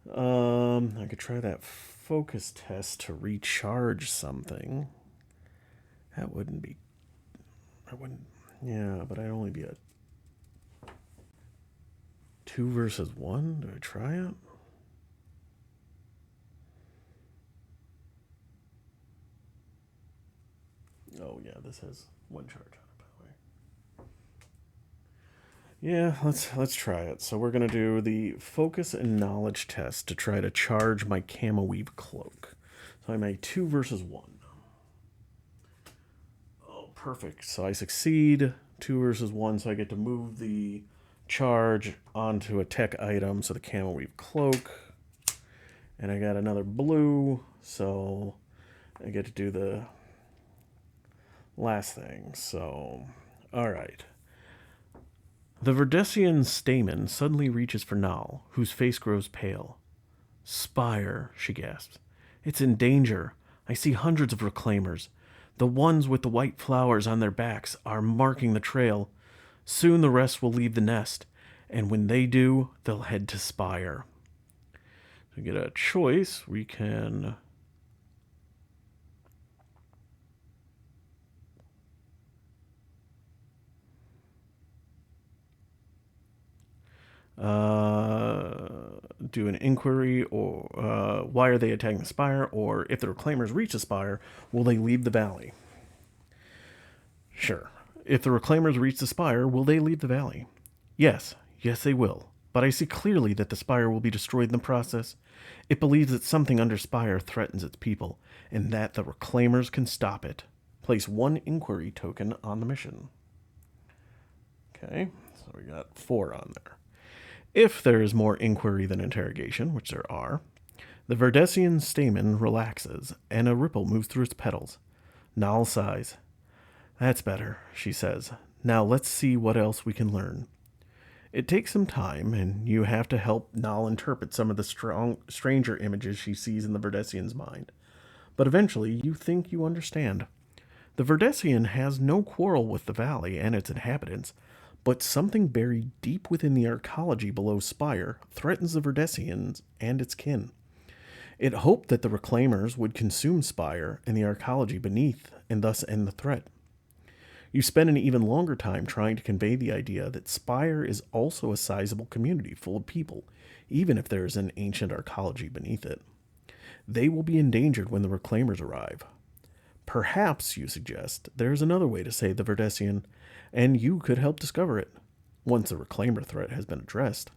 I could try that focus test to recharge something. That wouldn't be... I wouldn't... Yeah, but I'd only be a 2 versus 1. Do I try it? Oh yeah, this has 1 charge on it, by the way. Yeah, let's try it. So we're gonna do the focus and knowledge test to try to charge my camo weave cloak. So I'm a 2 versus 1. Oh, perfect. So I succeed. 2 versus 1, so I get to move the charge onto a tech item, so the camo weave cloak. And I got another blue, so I get to do the last thing. So, alright. The Verdessian Stamen suddenly reaches for Nal, whose face grows pale. Spire, she gasps. It's in danger. I see hundreds of reclaimers. The ones with the white flowers on their backs are marking the trail. Soon the rest will leave the nest, and when they do, they'll head to Spire. To get a choice, we can... do an inquiry, or why are they attacking the spire, or if the reclaimers reach the spire, will they leave the valley? Sure. If the reclaimers reach the spire, will they leave the valley? Yes, yes, they will. But I see clearly that the spire will be destroyed in the process. It believes that something under spire threatens its people, and that the reclaimers can stop it. Place 1 inquiry token on the mission. Okay, so we got 4 on there. If there is more inquiry than interrogation, which there are, the Verdessian stamen relaxes, and a ripple moves through its petals. Nal sighs. That's better, she says. Now let's see what else we can learn. It takes some time, and you have to help Nal interpret some of the stranger images she sees in the Verdessian's mind. But eventually, you think you understand. The Verdessian has no quarrel with the valley and its inhabitants, but something buried deep within the arcology below Spire threatens the Verdessians and its kin. It hoped that the Reclaimers would consume Spire and the arcology beneath, and thus end the threat. You spend an even longer time trying to convey the idea that Spire is also a sizable community full of people, even if there is an ancient arcology beneath it. They will be endangered when the Reclaimers arrive. Perhaps, you suggest, there is another way to save the Verdessian, and you could help discover it, once the Reclaimer threat has been addressed.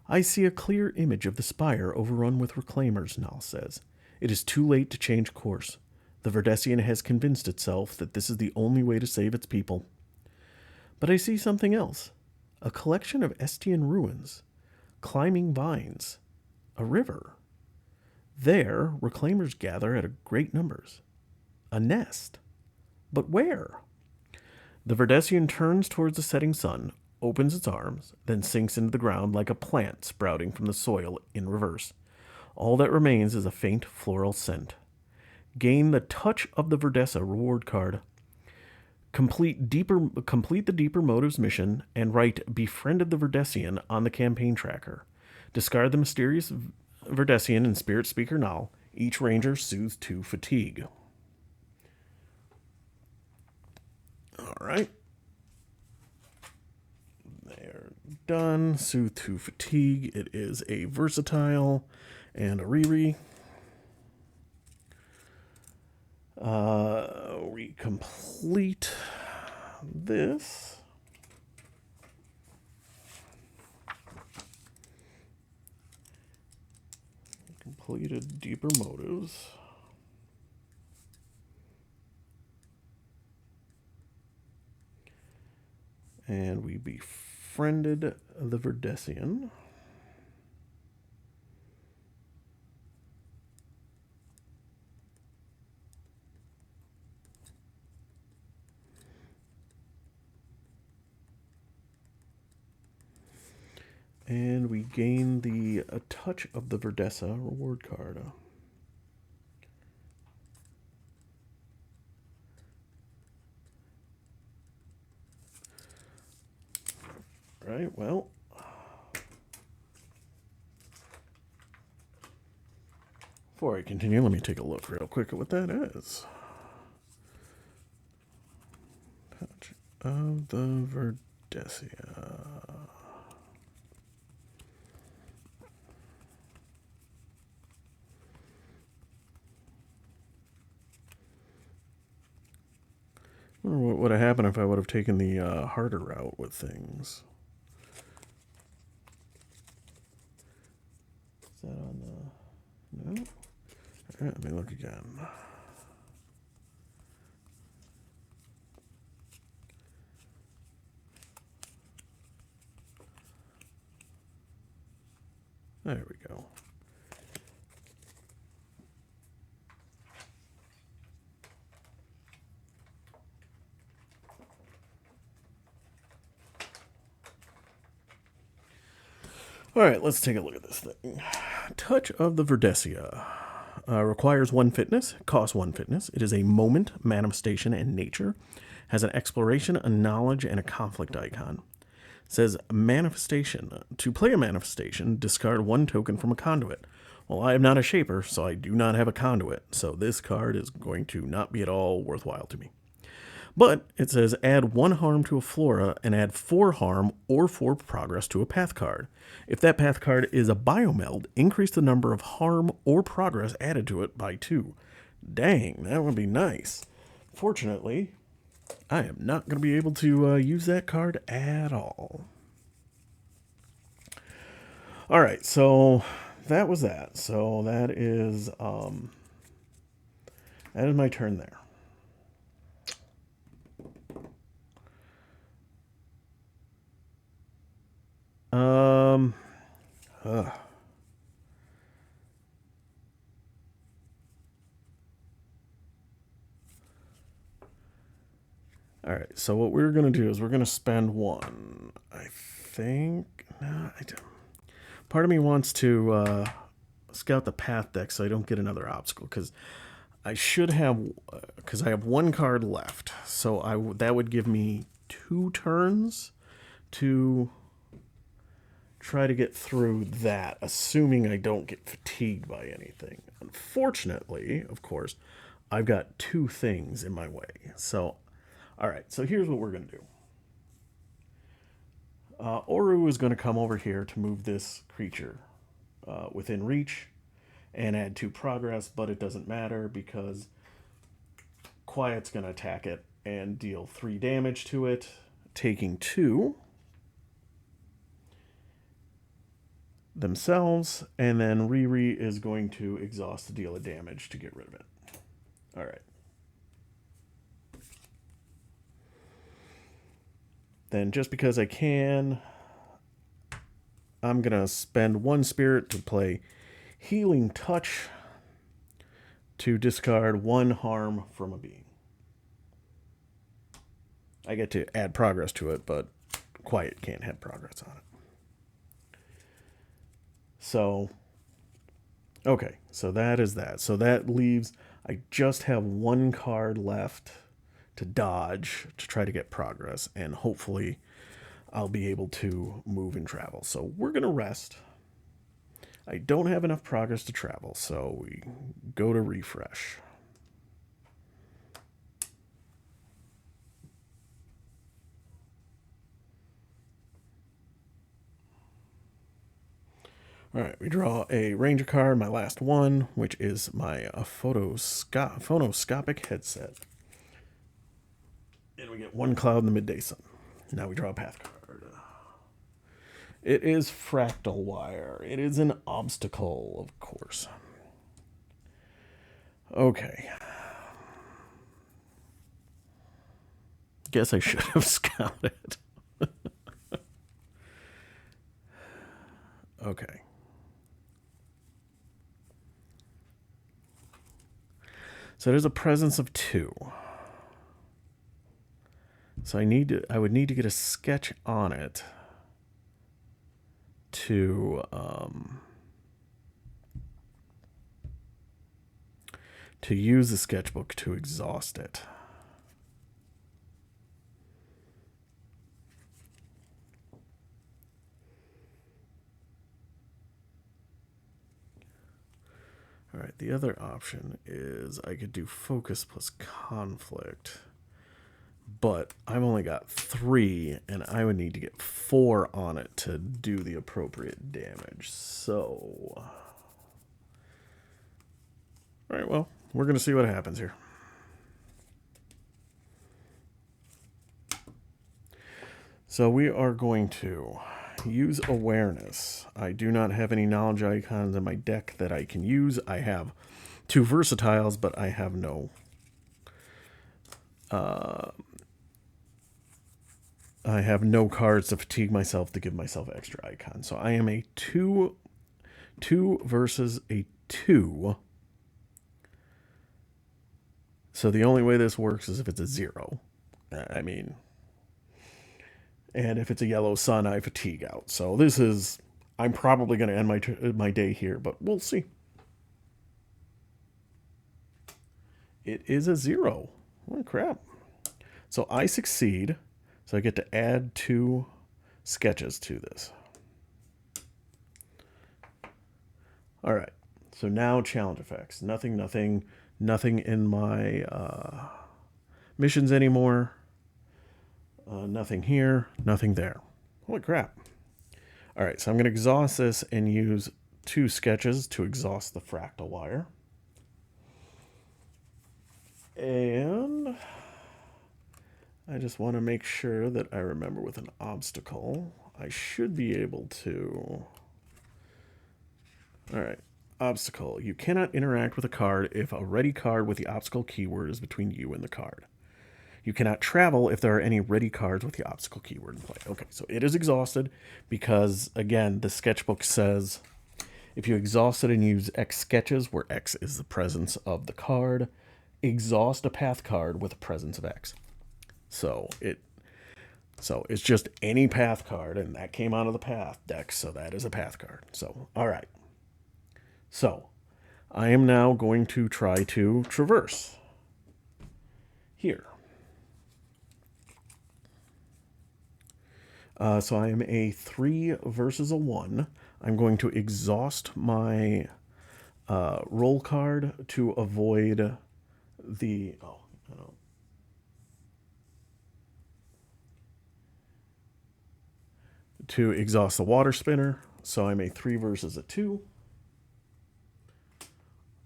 I see a clear image of the spire overrun with Reclaimers, Nal says. It is too late to change course. The Verdessian has convinced itself that this is the only way to save its people. But I see something else. A collection of Estian ruins, climbing vines, a river. There, Reclaimers gather at great numbers. A nest. But where? The Verdessian turns towards the setting sun, opens its arms, then sinks into the ground like a plant sprouting from the soil in reverse. All that remains is a faint floral scent. Gain the Touch of the Verdessa reward card. Complete the Deeper Motives mission and write Befriended the Verdessian on the campaign tracker. Discard the Mysterious Verdessian and Spirit Speaker Nal. Each ranger soothes 2 fatigue. Alright. They're done. Soothe 2 fatigue. It is a versatile and a Riri. We complete this. Completed Deeper Motives. And we befriended the Verdessian. And we gain the Touch of the Verdessa reward card. Right, well. Before I continue, let me take a look real quick at what that is. Touch of the Verdessia. I wonder what would have happened if I would have taken the harder route with things. Is that on the... No? Alright, let me look again. There we go. All right, let's take a look at this thing. Touch of the Verdessia. Requires 1 fitness, costs 1 fitness. It is a moment, manifestation, and nature. Has an exploration, a knowledge, and a conflict icon. Says manifestation. To play a manifestation, discard 1 token from a conduit. Well, I am not a shaper, so I do not have a conduit, so this card is going to not be at all worthwhile to me. But it says add 1 harm to a flora and add 4 harm or 4 progress to a path card. If that path card is a biomeld, increase the number of harm or progress added to it by 2. Dang, that would be nice. Fortunately, I am not going to be able to use that card at all. All right, so that was that. So that is my turn there. Um, uh. All right, so what we're going to do is we're going to spend 1. I think... No, I don't. Part of me wants to scout the path deck so I don't get another obstacle, because I should have... Because I have 1 card left, so that would give me 2 turns to try to get through that, assuming I don't get fatigued by anything. Unfortunately, of course, I've got 2 things in my way. So, all right, so here's what we're going to do. Oru is going to come over here to move this creature within reach and add 2 progress, but it doesn't matter because Quiet's going to attack it and deal 3 damage to it, taking 2 themselves, and then Riri is going to exhaust to deal a damage to get rid of it. All right. Then just because I can, I'm going to spend 1 spirit to play Healing Touch to discard 1 harm from a being. I get to add progress to it, but Quiet can't have progress on it. So, okay, so that is that. So that leaves, I just have 1 card left to dodge to try to get progress, and hopefully I'll be able to move and travel. So we're going to rest. I don't have enough progress to travel, so we go to refresh. All right, we draw a ranger card, my last one, which is my phonoscopic headset. And we get 1 cloud in the midday sun. Now we draw a path card. It is fractal wire. It is an obstacle, of course. Okay. Guess I should have scouted. Okay. So there's a presence of 2. So I would need to get a sketch on it to use the sketchbook to exhaust it. All right, the other option is I could do focus plus conflict, but I've only got 3, and I would need to get 4 on it to do the appropriate damage. So, all right, well, we're going to see what happens here. So we are going to use awareness. I do not have any knowledge icons in my deck that I can use. I have 2 versatiles, but I have no cards to fatigue myself to give myself extra icons. So I am a 2 versus a 2. So the only way this works is if it's a 0. I mean, and if it's a yellow sun, I fatigue out. So this is, I'm probably going to end my day here, but we'll see. It is a 0. Oh, crap. So I succeed. So I get to add 2 sketches to this. All right. So now challenge effects. Nothing in my missions anymore. Nothing here, nothing there. Holy crap. All right, so I'm going to exhaust this and use 2 sketches to exhaust the fractal wire. And I just want to make sure that I remember with an obstacle, I should be able to... All right, obstacle. You cannot interact with a card if a ready card with the obstacle keyword is between you and the card. You cannot travel if there are any ready cards with the obstacle keyword in play. Okay, so it is exhausted because, again, the sketchbook says if you exhaust it and use X sketches, where X is the presence of the card, exhaust a path card with the presence of X. So it's just any path card, and that came out of the path deck, so that is a path card. So, all right. So, I am now going to try to traverse here. So I am a 3 versus a 1. I'm going to exhaust my roll card to avoid the... Oh, I don't... To exhaust the water spinner. So I'm a 3 versus a 2.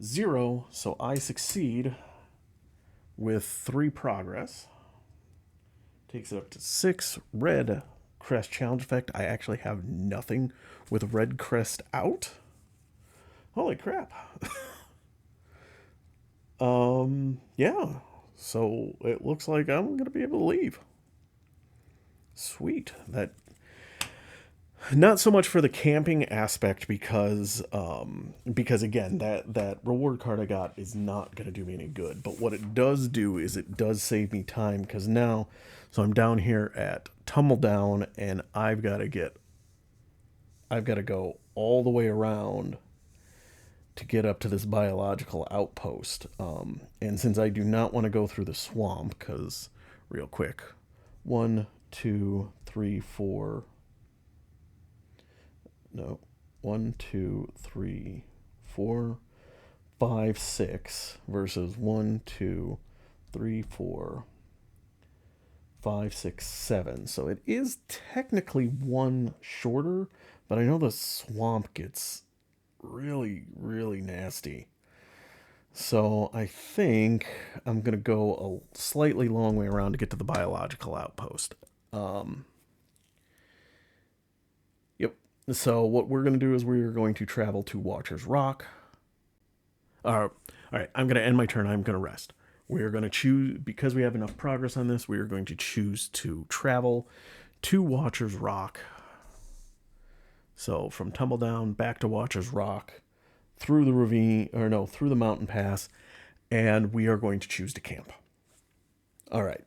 0, so I succeed with 3 progress. Takes it up to 6. Red crest challenge effect. I actually have nothing with red crest out. Holy crap. Yeah. So it looks like I'm going to be able to leave. Sweet. That... Not so much for the camping aspect because again, that reward card I got is not going to do me any good. But what it does do is it does save me time because now, so I'm down here at Tumbledown and I've got to go all the way around to get up to this biological outpost. And since I do not want to go through the swamp, because real quick, 1, 2, 3, 4. No, 1, 2, 3, 4, 5, 6 versus 1, 2, 3, 4, 5, 6, 7. So it is technically 1 shorter, but I know the swamp gets really, really nasty. So I think I'm going to go a slightly long way around to get to the biological outpost. So what we're going to do is we're going to travel to Watcher's Rock. All right, I'm going to end my turn. I'm going to rest. We're going to choose, because we have enough progress on this, we are going to choose to travel to Watcher's Rock. So from Tumbledown back to Watcher's Rock, through the ravine, or no, through the mountain pass, and we are going to choose to camp. All right.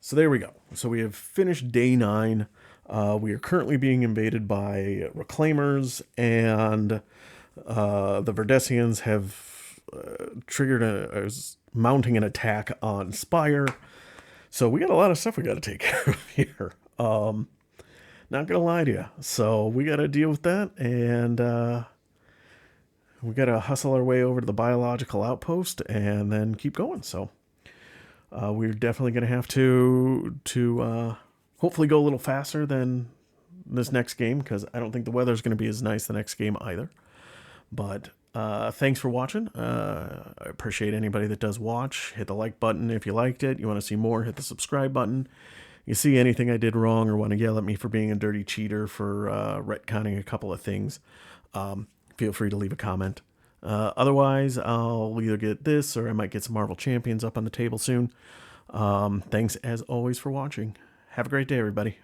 So there we go. So we have finished day 9. We are currently being invaded by reclaimers, and the Verdessians have triggered mounting an attack on Spire. So we got a lot of stuff we got to take care of here. Not gonna lie to you. So we got to deal with that, and we got to hustle our way over to the biological outpost and then keep going. So we're definitely going to have to hopefully go a little faster than this next game, because I don't think the weather's going to be as nice the next game either. But thanks for watching. I appreciate anybody that does watch. Hit the like button if you liked it. You want to see more, hit the subscribe button. You see anything I did wrong or want to yell at me for being a dirty cheater for retconning a couple of things, feel free to leave a comment. Otherwise, I'll either get this or I might get some Marvel Champions up on the table soon. Thanks as always for watching. Have a great day, everybody.